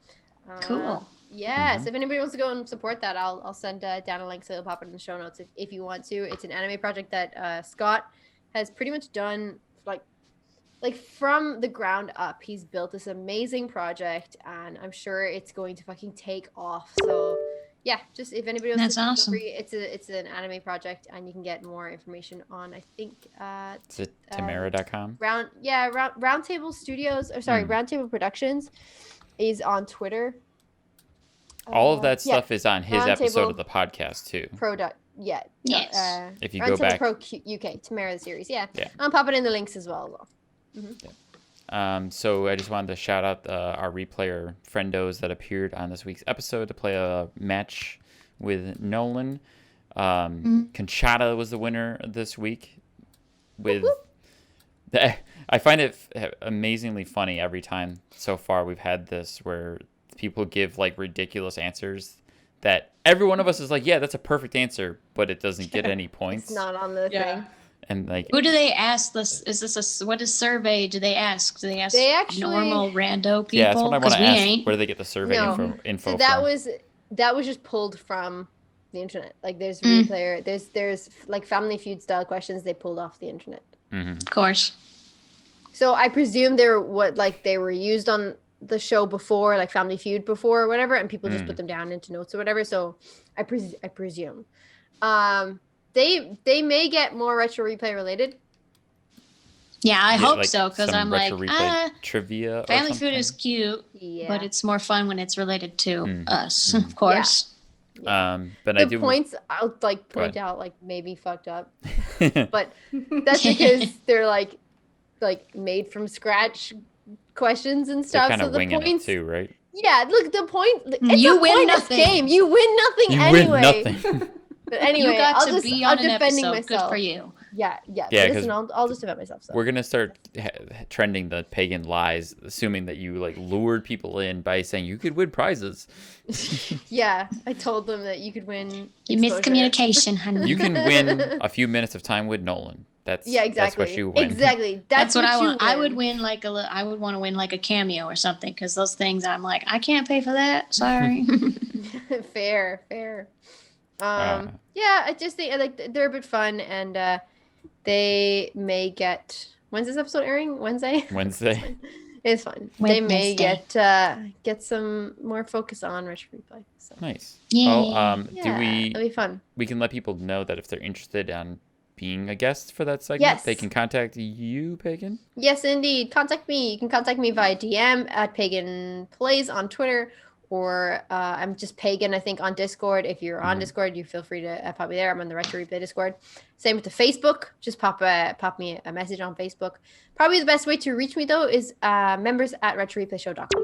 Cool. Yeah. So if anybody wants to go and support that, I'll send down a link so it'll pop it in the show notes if you want to. It's an anime project that Scott has pretty much done like like from the ground up, he's built this amazing project, and I'm sure it's going to fucking take off. So yeah, just if anybody wants That's to feel awesome. free, it's an anime project, and you can get more information on, I think, Is it Tamara.com? Roundtable Studios, or sorry, Roundtable Productions is on Twitter. All of that stuff yeah. is on his Roundtable episode of the podcast too. Yes. If you go back, Pro UK, Tamara the series, yeah. I'll pop it in the links as well. So I just wanted to shout out our replayer friendos that appeared on this week's episode to play a match with Nolan. Conchata was the winner this week. I find it amazingly funny every time so far we've had this where people give like ridiculous answers that every one of us is like, yeah, that's a perfect answer, but it doesn't get any points. It's not on the thing. And like, who do they ask this? Is this what is survey do they ask? Do they ask normal rando people? Yeah, that's what I want to ask. Ain't. Where do they get the survey info so that from? that was just pulled from the internet. Like there's replayer, there's like Family Feud style questions they pulled off the internet. Of course. So I presume they were used on the show before, like Family Feud before or whatever, and people just put them down into notes or whatever. So I presume. They may get more retro replay related. Yeah, I hope like so, because I'm like, trivia. Family Feud is cute, but it's more fun when it's related to us, of course. Yeah. But the points I'll like point out like maybe fucked up, but that's because they're like made from scratch questions and stuff. They're kind of winging points, it too, right? Yeah, look, the point. It's you a win pointless nothing. game. You win nothing anyway. Win nothing. But anyway, you got I'll to just, be on I'm an defending episode. myself. Good for you. Yeah. Listen, I'll just defend myself. So. We're gonna start trending the pagan lies, assuming that you like lured people in by saying you could win prizes. Yeah, I told them that you could win. You miscommunication, honey. You can win a few minutes of time with Nolan. Exactly. That's what you win. Exactly. That's what I want. Win. I would win I would want to win like a cameo or something, because those things I'm like, I can't pay for that. Sorry. Fair. Yeah, I just think like they're a bit fun, and they may get. When's this episode airing? Wednesday. It's fun. They may get some more focus on retro replay. So. Nice. Yeah. Well, it'll be fun. We can let people know that if they're interested in being a guest for that segment, they can contact you, Pagan. Yes, indeed. Contact me. You can contact me via DM at Pagan Plays on Twitter, or I'm just Pagan, I think, on Discord. If you're on Discord, you feel free to pop me there. I'm on the Retro Replay Discord. Same with the Facebook. Just pop me a message on Facebook. Probably the best way to reach me, though, is members at retroreplayshow.com.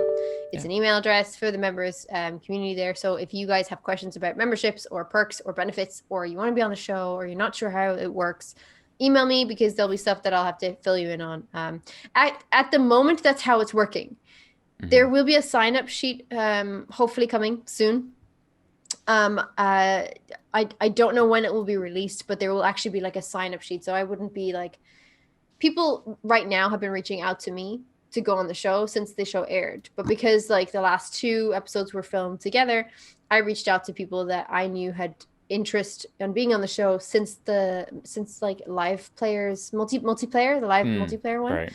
It's an email address for the members community there. So if you guys have questions about memberships or perks or benefits, or you want to be on the show, or you're not sure how it works, email me, because there'll be stuff that I'll have to fill you in on. At the moment, that's how it's working. There will be a sign-up sheet, hopefully coming soon. I don't know when it will be released, but there will actually be like a sign-up sheet. So I wouldn't be like, people right now have been reaching out to me to go on the show since the show aired. But because like the last 2 episodes were filmed together, I reached out to people that I knew had interest in being on the show since like live players multiplayer, the live multiplayer one. Right.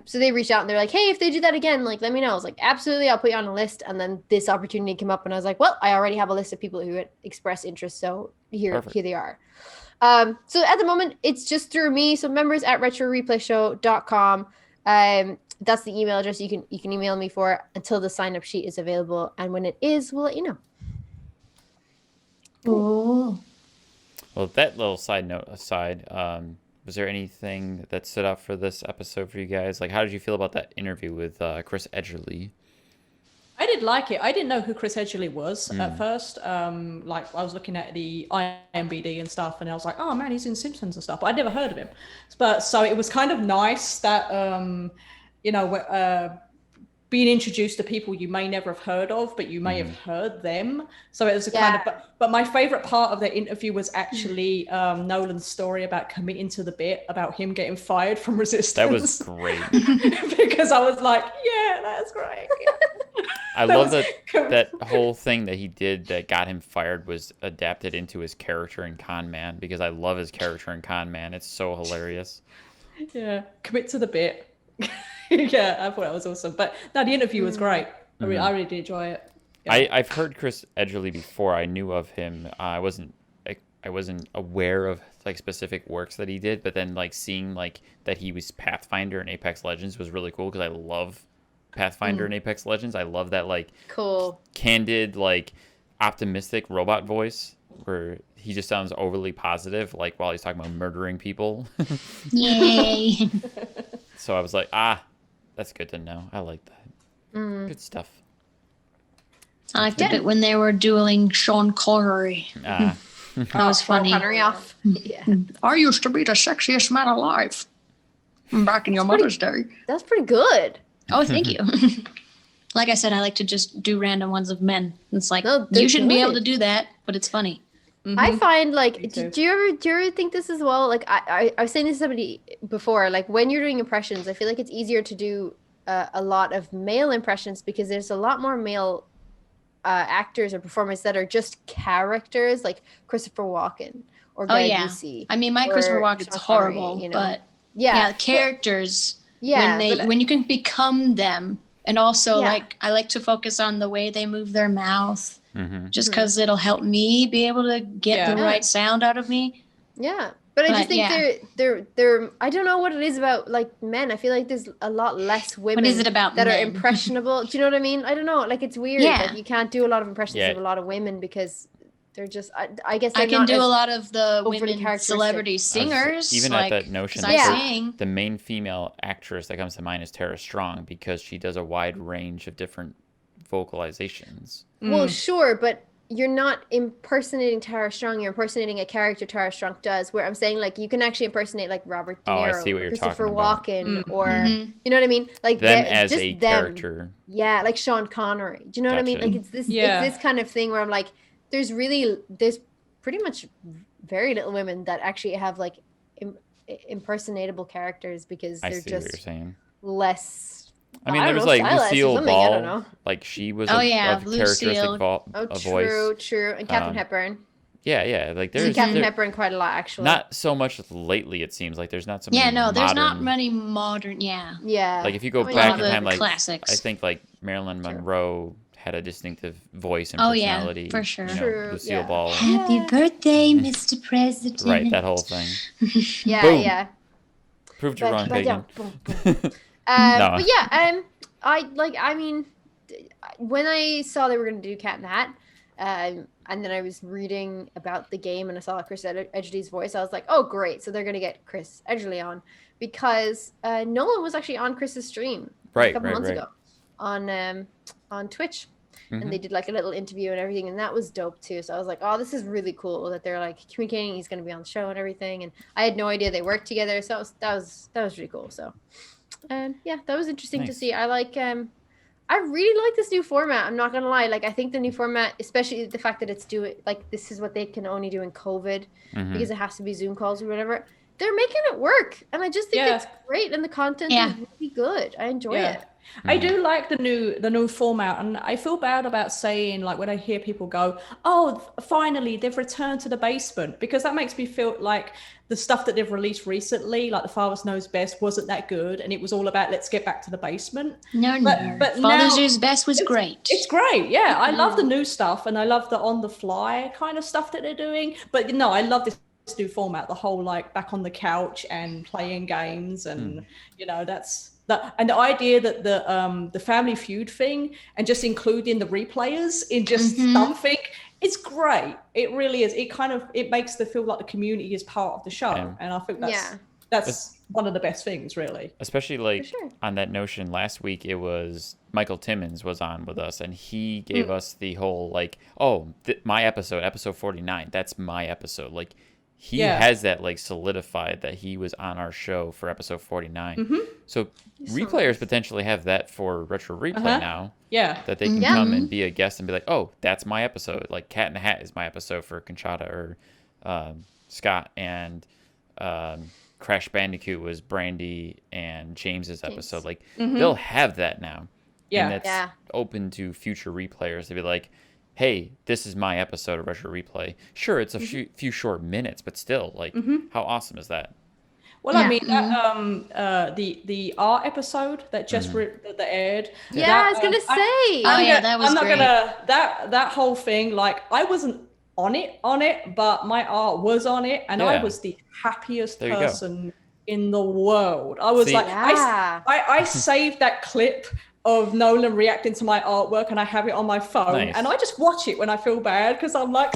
So they reached out and they're like, hey, if they do that again, like let me know. I was like, absolutely, I'll put you on a list. And then this opportunity came up and I was like, well, I already have a list of people who had expressed interest, so here they are. So at the moment it's just through me. So members at retroreplayshow.com. That's the email address you can email me for until the sign up sheet is available, and when it is, we'll let you know. Oh. Well, that little side note aside, was there anything that stood out for this episode for you guys? Like, how did you feel about that interview with Chris Edgerly? I did like it. I didn't know who Chris Edgerly was at first. Like, I was looking at the IMDb and stuff, and I was like, oh man, he's in Simpsons and stuff, but I'd never heard of him. But so it was kind of nice that, being introduced to people you may never have heard of, but you may have heard them. So it was a kind of, but my favorite part of the interview was actually Nolan's story about committing to the bit, about him getting fired from Resistance. That was great. Because I was like, yeah, that's great. Yeah. I love that whole thing that he did that got him fired was adapted into his character in Con Man, because I love his character in Con Man. It's so hilarious. Yeah, commit to the bit. Yeah, I thought that was awesome. But no, the interview was great. I really did enjoy it. Yeah. I've heard Chris Edgerly before. I knew of him. I wasn't aware of like specific works that he did, but then like seeing like that he was Pathfinder in Apex Legends was really cool because I love Pathfinder in Apex Legends. I love that like Cool. candid, like optimistic robot voice where he just sounds overly positive, like while he's talking about murdering people. Yay. So I was like, that's good to know. I like that. Good stuff. I liked it when they were dueling Sean Connery. That was funny. Connery off. Yeah. I used to be the sexiest man alive. Back in your mother's day. That's pretty good. Oh, thank you. Like I said, I like to just do random ones of men. It's like, No, they're you shouldn't be able good. to do that, but it's funny. I find like, too. do you ever think this as well? Like I was saying this to somebody before, like when you're doing impressions, I feel like it's easier to do a lot of male impressions because there's a lot more male actors or performers that are just characters, like Christopher Walken or Guy Busey. I mean, my or Christopher Walken's Sean horrible, Connery, but yeah, characters, yeah, when you can become them. And also, Yeah. like, I like to focus on the way they move their mouth, just because it'll help me be able to get the right sound out of me. Yeah, but I just think they're I don't know what it is about like men. I feel like there's a lot less women. What is it about that men? are impressionable? Do you know what I mean? I don't know. Like it's weird. Yeah. Like you can't do a lot of impressions of a lot of women because they're just. I guess they're I can not do as a lot of the overly women characteristic. celebrity singers. Even like, at that notion, 'cause that I sing. the main female actress that comes to mind is Tara Strong because she does a wide range of different vocalizations. Well, sure, but you're not impersonating Tara Strong. You're impersonating a character Tara Strong does. Where I'm saying like you can actually impersonate like Robert De Oh, I Niro, see what you're Christopher talking about. Walken, or you know what I mean? Like Them they're as just a them. character. Yeah, like Sean Connery. Do you know what I mean? Gotcha. Like it's this kind of thing where I'm like, there's pretty much very little women that actually have like impersonatable characters because I they're see what just you're saying. less. I mean, I there don't was know, like stylized or Lucille something, I don't Ball, know. like she was Oh, a yeah, characteristic Lucille. a voice. True. And Katharine Hepburn. Yeah, like I see there's Katharine Hepburn quite a lot actually. not so much lately. It seems like there's not so many. Yeah, no, there's not modern- many modern. Yeah. Yeah. Like if you go I mean, back all in the time, like classics. I think like Marilyn Monroe had a distinctive voice and Oh, yeah, personality. for sure. You know, True, Lucille yeah. Ball. Happy birthday, Mr. President. Right, that whole thing. Yeah, Boom. yeah. Proved you wrong, But Megan. yeah. No. But yeah, I mean, when I saw they were going to do Cat in the Hat, and then I was reading about the game and I saw Chris Edgerly's voice, I was like, oh, great. So they're going to get Chris Edgerly on because Nolan was actually on Chris's stream a couple months ago on Twitch. And they did like a little interview and everything, and that was dope too. So I was like, oh, this is really cool that they're like communicating. He's going to be on the show and everything. And I had no idea they worked together. So that was really cool. So, yeah, that was interesting to Nice. see. I really like this new format. I'm not gonna lie. Like, I think the new format, especially the fact that it's this is what they can only do in COVID because it has to be Zoom calls or whatever. They're making it work, and I just think it's great, and the content is really good. I enjoy it. I do like the new format, and I feel bad about saying, like, when I hear people go, oh, finally they've returned to the basement, because that makes me feel like the stuff that they've released recently, like The Father Knows Best, wasn't that good, and it was all about let's get back to the basement. No. But Father now Knows Best was great. It's great, yeah. I love the new stuff, and I love the on the fly kind of stuff that they're doing. But no, I love this new format, the whole like back on the couch and playing games, and you know, that's that. And the idea that the Family Feud thing and just including the replayers in just something, it's great. It really is. It makes the feel like the community is part of the show, and I think that's one of the best things, really. Especially like on that notion, last week it was Michael Timmons was on with us, and he gave us the whole like, my episode 49, that's my episode. Like he has that like solidified that he was on our show for episode 49. So replayers potentially have that for Retro Replay now. Yeah. That they can come and be a guest and be like, oh, that's my episode. Like Cat in the Hat is my episode for Conchata or Scott, and Crash Bandicoot was Brandy and James's episode. Like they'll have that now. Yeah. And it's open to future replayers to be like, hey, this is my episode of Retro Replay. Sure, it's a few short minutes, but still, like, how awesome is that? Well, I mean, the art episode that just that aired. Yeah, that, I was gonna say. That was great. That whole thing. Like, I wasn't on it, but my art was on it, and I was the happiest person in the world. I was I saved that clip of Nolan reacting to my artwork, and I have it on my phone, and I just watch it when I feel bad because I'm like.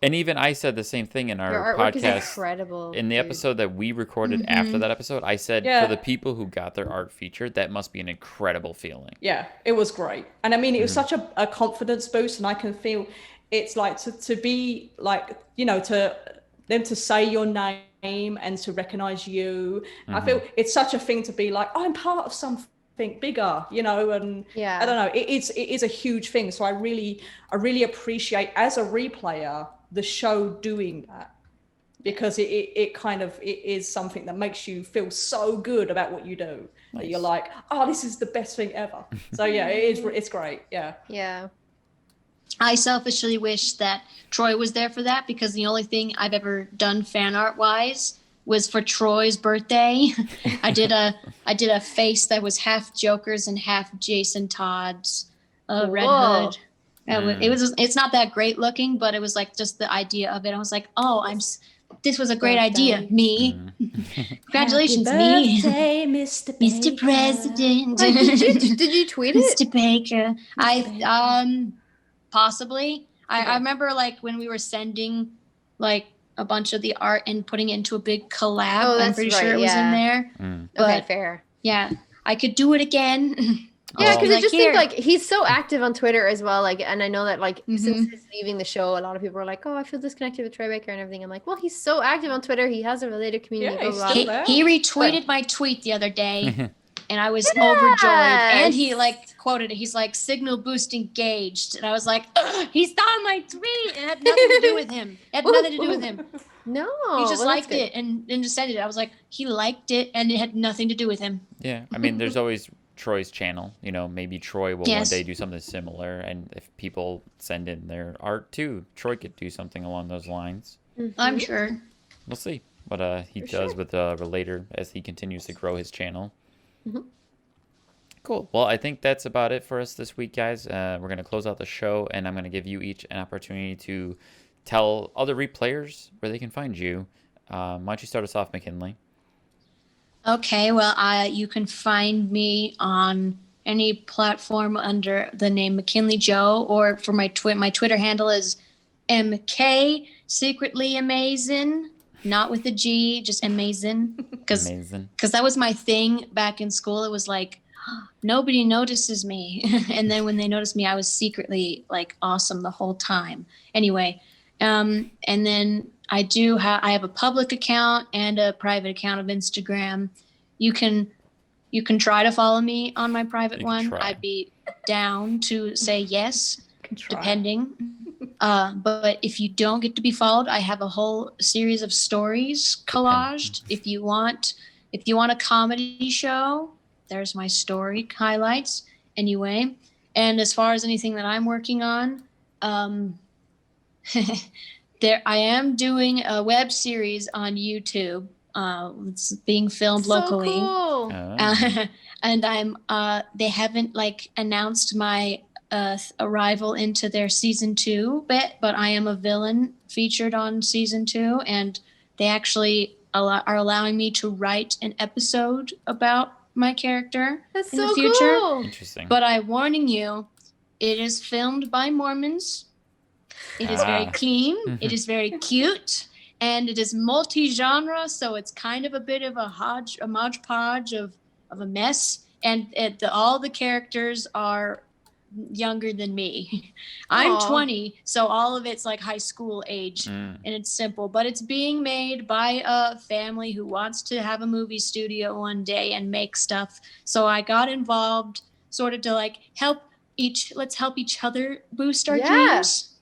And even I said the same thing in our Your artwork podcast. is incredible, in the episode that we recorded after that episode, I said for the people who got their art featured, that must be an incredible feeling. Yeah, it was great. And I mean, it was such a confidence boost, and I can feel it's like to be like, you know, to them to say your name and to recognize you. I feel it's such a thing to be like, oh, I'm part of something bigger, you know, and I don't know, it is a huge thing. So I really appreciate, as a replayer, the show doing that, because it is something that makes you feel so good about what you do. Nice. That you're like, oh, this is the best thing ever. So yeah, it's great. Yeah. I selfishly wish that Troy was there for that, because the only thing I've ever done fan art wise was for Troy's birthday. I did a face that was half Joker's and half Jason Todd's Red Hood. It's not that great looking, but it was like just the idea of it. I was like, oh, this was a great idea. Me. Congratulations, Happy birthday, me. Mr. President. Did you tweet it? Mr. Baker. Possibly. I remember like when we were sending like a bunch of the art and putting it into a big collab. Oh, I'm pretty sure it was in there. But, okay, fair. Yeah, I could do it again. Yeah, because it just seems like he's so active on Twitter as well. Like, and I know that like since he's leaving the show, a lot of people are like, "Oh, I feel disconnected with Troy Baker and everything." I'm like, "Well, he's so active on Twitter. He has a related community." Yeah, he retweeted my tweet the other day, and I was overjoyed. And he like quoted it. He's like, "Signal boost engaged," and I was like, "He saw my tweet. It had nothing to do with him. It had nothing to do with him." No, he just liked it and just sent it. I was like, he liked it, and it had nothing to do with him. Yeah, I mean, there's always Troy's channel, you know, maybe Troy will one day do something similar, and if people send in their art too, Troy could do something along those lines. I'm sure. We'll see what he does with Relator as he continues to grow his channel. Cool. Well, I think that's about it for us this week, guys. We're going to close out the show, and I'm going to give you each an opportunity to tell other replayers where they can find you. Why don't you start us off, McKinley? Okay, well, you can find me on any platform under the name McKinley Joe, or for my Twitter handle is MK Secretly Amazing, not with a G, just amazing. Because that was my thing back in school. It was like, nobody notices me. And then when they noticed me, I was secretly like awesome the whole time. Anyway, and then I have a public account and a private account of Instagram. You can try to follow me on my private one. I'd be down to say yes, depending. But if you don't get to be followed, I have a whole series of stories collaged. If you want a comedy show, there's my story highlights. Anyway, and as far as anything that I'm working on, I am doing a web series on YouTube. It's being filmed locally. Cool. And they haven't like announced my arrival into their season 2 but I am a villain featured on season 2, and they actually are allowing me to write an episode about my character in the future. Cool. Interesting. But I'm warning you, it is filmed by Mormons. It is very clean. It is very cute. And it is multi-genre, so it's kind of a bit of a hodgepodge of a mess. And all the characters are younger than me. I'm 20, so all of it's like high school age, and it's simple. But it's being made by a family who wants to have a movie studio one day and make stuff. So I got involved sort of to like let's help each other boost our dreams.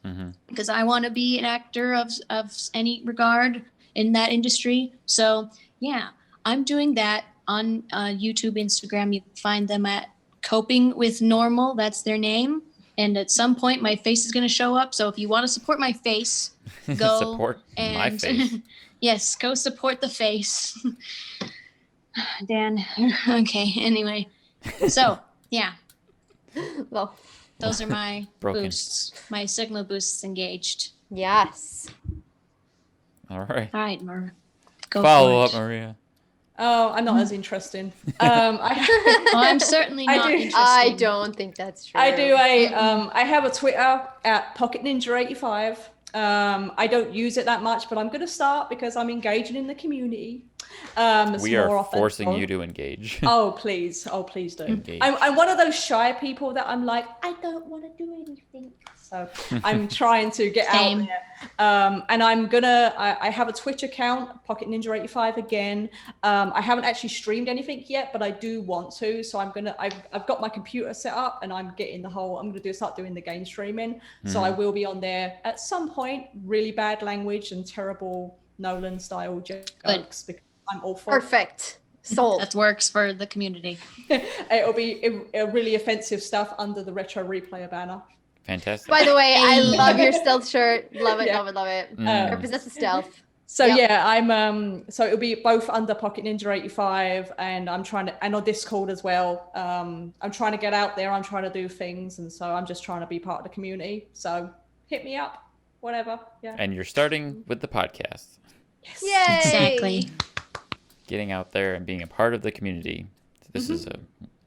Because I want to be an actor of any regard in that industry. So yeah, I'm doing that on YouTube, Instagram. You can find them at Coping with Normal. That's their name. And at some point, my face is going to show up. So if you want to support my face, go Support my face. Yes, go support the face. Dan. Okay. Anyway, so yeah, Well, those are my Broken. boosts. My signal boosts engaged. yes. All right. All right, Mar. Go Follow for up, it. Maria. Oh, I'm not as interesting. Oh, I'm certainly I not do- interested. I don't think that's true. I do I have a Twitter at Pocket Ninja 85. I don't use it that much, but I'm going to start because I'm engaging in the community. We more are often. forcing you to engage. Oh, please do. Engage. I'm one of those shy people that I'm like, I don't want to do anything. So I'm trying to get Same. out there. And I have a Twitch account, Pocket Ninja 85 again. I haven't actually streamed anything yet, but I do want to. So I've got my computer set up and I'm going to start doing the game streaming. So I will be on there at some point, really bad language and terrible Nolan style jokes because I'm awful. Perfect. Sold. That works for the community. It'll be really offensive stuff under the Retro Replayer banner. Fantastic. By the way, I love your stealth shirt. Love it, Yeah. love it, love it. Mm. Represents the stealth. So Yep. yeah, I'm so it'll be both under Pocket Ninja 85 and I'm trying to, and on Discord as well. I'm trying to get out there, I'm trying to do things, and so I'm just trying to be part of the community. So hit me up, whatever. Yeah. And you're starting with the podcast. Yay! Exactly. Getting out there and being a part of the community. This is a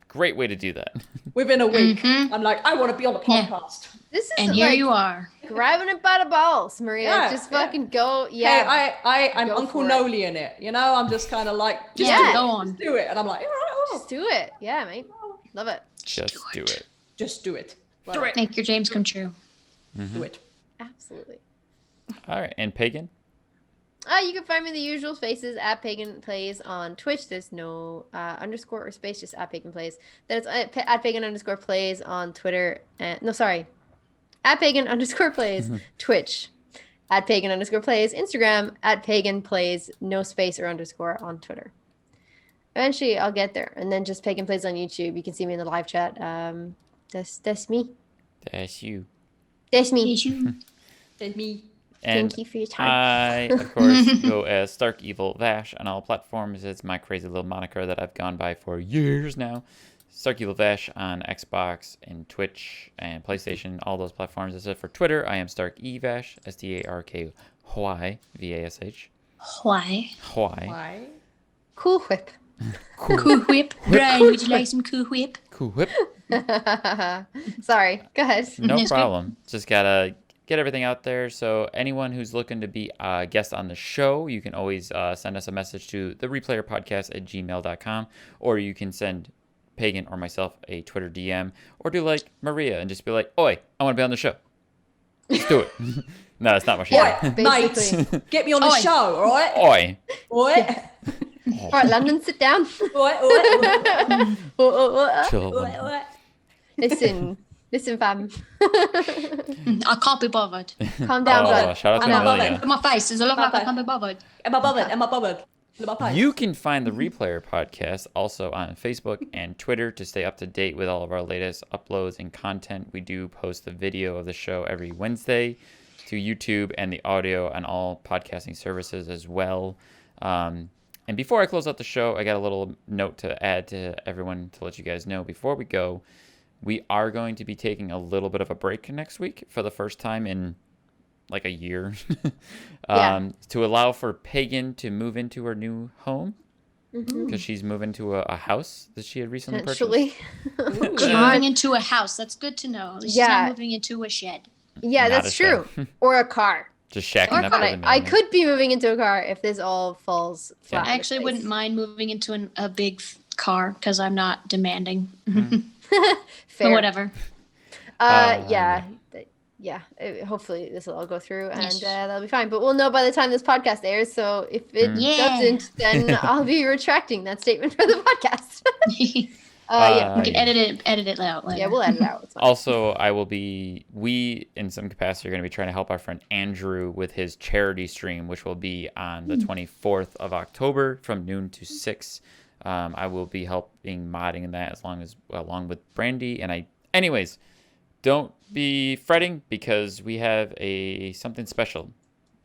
great way to do that. Within a week, Mhm. I'm like, I want to be on the Yeah. podcast. This is And here like you are. grabbing it by the balls, Maria. Yeah, Just yeah. fucking go. Yeah. Hey, I'm Go Uncle for it. Noly'ing it, you know? I'm just kind of like, just Yeah. Go on. do it. And I'm like, all right, Just do it. Yeah, mate. Love it. Just do it. just do it. Love it. Make your dreams come true. Do it. Absolutely. All right. And Pagan? You can find me in the usual spaces at Pagan Plays on Twitch. There's no underscore or space, just at Pagan Plays. Then it's at Pagan underscore plays on Twitter. No, sorry. At Pagan underscore plays Twitch. At Pagan underscore plays Instagram. At Pagan Plays, no space or underscore on Twitter. Eventually, I'll get there. And then just Pagan Plays on YouTube. You can see me in the live chat. That's me. That's you. That's me. There's me. And Thank you for your time. I, of course, go as Stark Evil Vash on all platforms. It's my crazy little moniker that I've gone by for years now. Stark Evil Vash on Xbox and Twitch and PlayStation, all those platforms. Except for Twitter, I am Stark Evash, StarkyVash. Why? Why? Why? Cool whip. Cool whip. Brian, would you like some cool whip? Cool whip. Sorry. Go ahead. No Yes, problem. Just gotta get everything out there. So anyone who's looking to be a guest on the show, you can always send us a message to thereplayerpodcast@gmail.com, or you can send Pagan or myself a Twitter DM, or do like Maria and just be like, "Oi, I want to be on the show." Let's do it. No, that's not what she Yeah, said. basically. Mate, get me on the Oi. show, all right? Oi. Oi. All right, London, sit down. Oi, oi, Chill. oi, oi. Listen, fam. I can't be bothered. Calm down, Oh, bud. shout out to I'm not Amelia. bothered. Look at my face. Does it look like I can't be bothered? Am I bothered? Look at my face. You can find the Replayer Podcast also on Facebook and Twitter to stay up to date with all of our latest uploads and content. We do post the video of the show every Wednesday to YouTube and the audio on all podcasting services as well. And before I close out the show, I got a little note to add to everyone to let you guys know before we go. We are going to be taking a little bit of a break next week for the first time in like a year to allow for Pagan to move into her new home because she's moving to a house that she had recently purchased. Potentially. She's moving into a house. That's good to know. She's Yeah. not moving into a shed. Yeah, Not that's a shed. true. Or a car. Just shacking Or up. but with a I man. could be moving into a car if this all falls flat. I actually wouldn't mind moving into a big car because I'm not demanding. Fair. But whatever. Yeah. Hopefully this will all go through and Yes. that'll be fine. But we'll know by the time this podcast airs. So if it Yeah. doesn't, then I'll be retracting that statement for the podcast. We Yeah. can edit it out later. Yeah, we'll edit it out. It's fine. Also, we in some capacity are going to be trying to help our friend Andrew with his charity stream, which will be on the 24th of October from noon to 6. I will be helping modding that along with Brandy. And anyways, don't be fretting because we have something special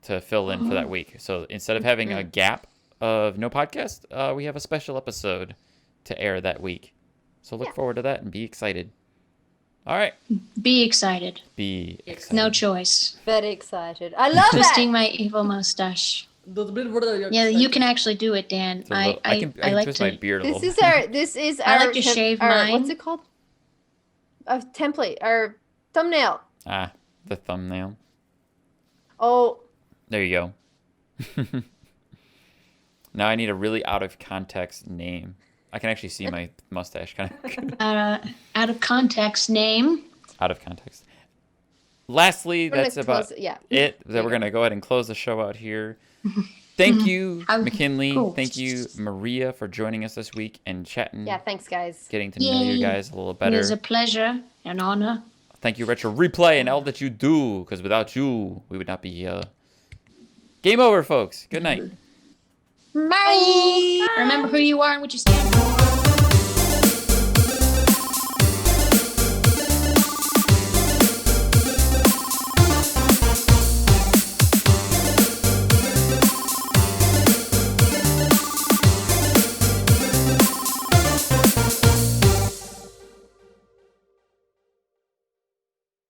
to fill in for that week. So instead of having a gap of no podcast, we have a special episode to air that week. So look forward to that and be excited. All right. Be excited. Be excited. No choice. Very excited. I love Twisting that. my evil mustache. Yeah, you can actually do it, Dan. I can like twist to. my beard a little. This is our. I like to shave mine. What's it called? A template. Our thumbnail. The thumbnail. Oh. There you go. Now I need a really out of context name. I can actually see my mustache kind of. Out of context name. Out of context. Lastly, that's about it. That we're going to go ahead and close the show out here. Thank you, McKinley. Cool. Thank you, Maria, for joining us this week and chatting. Yeah, thanks, guys. Getting to know you guys a little better. It was a pleasure, an honor. Thank you, Retro Replay, and all that you do, because without you, we would not be here. Game over, folks. Good night. Bye. Remember who you are and what you stand for.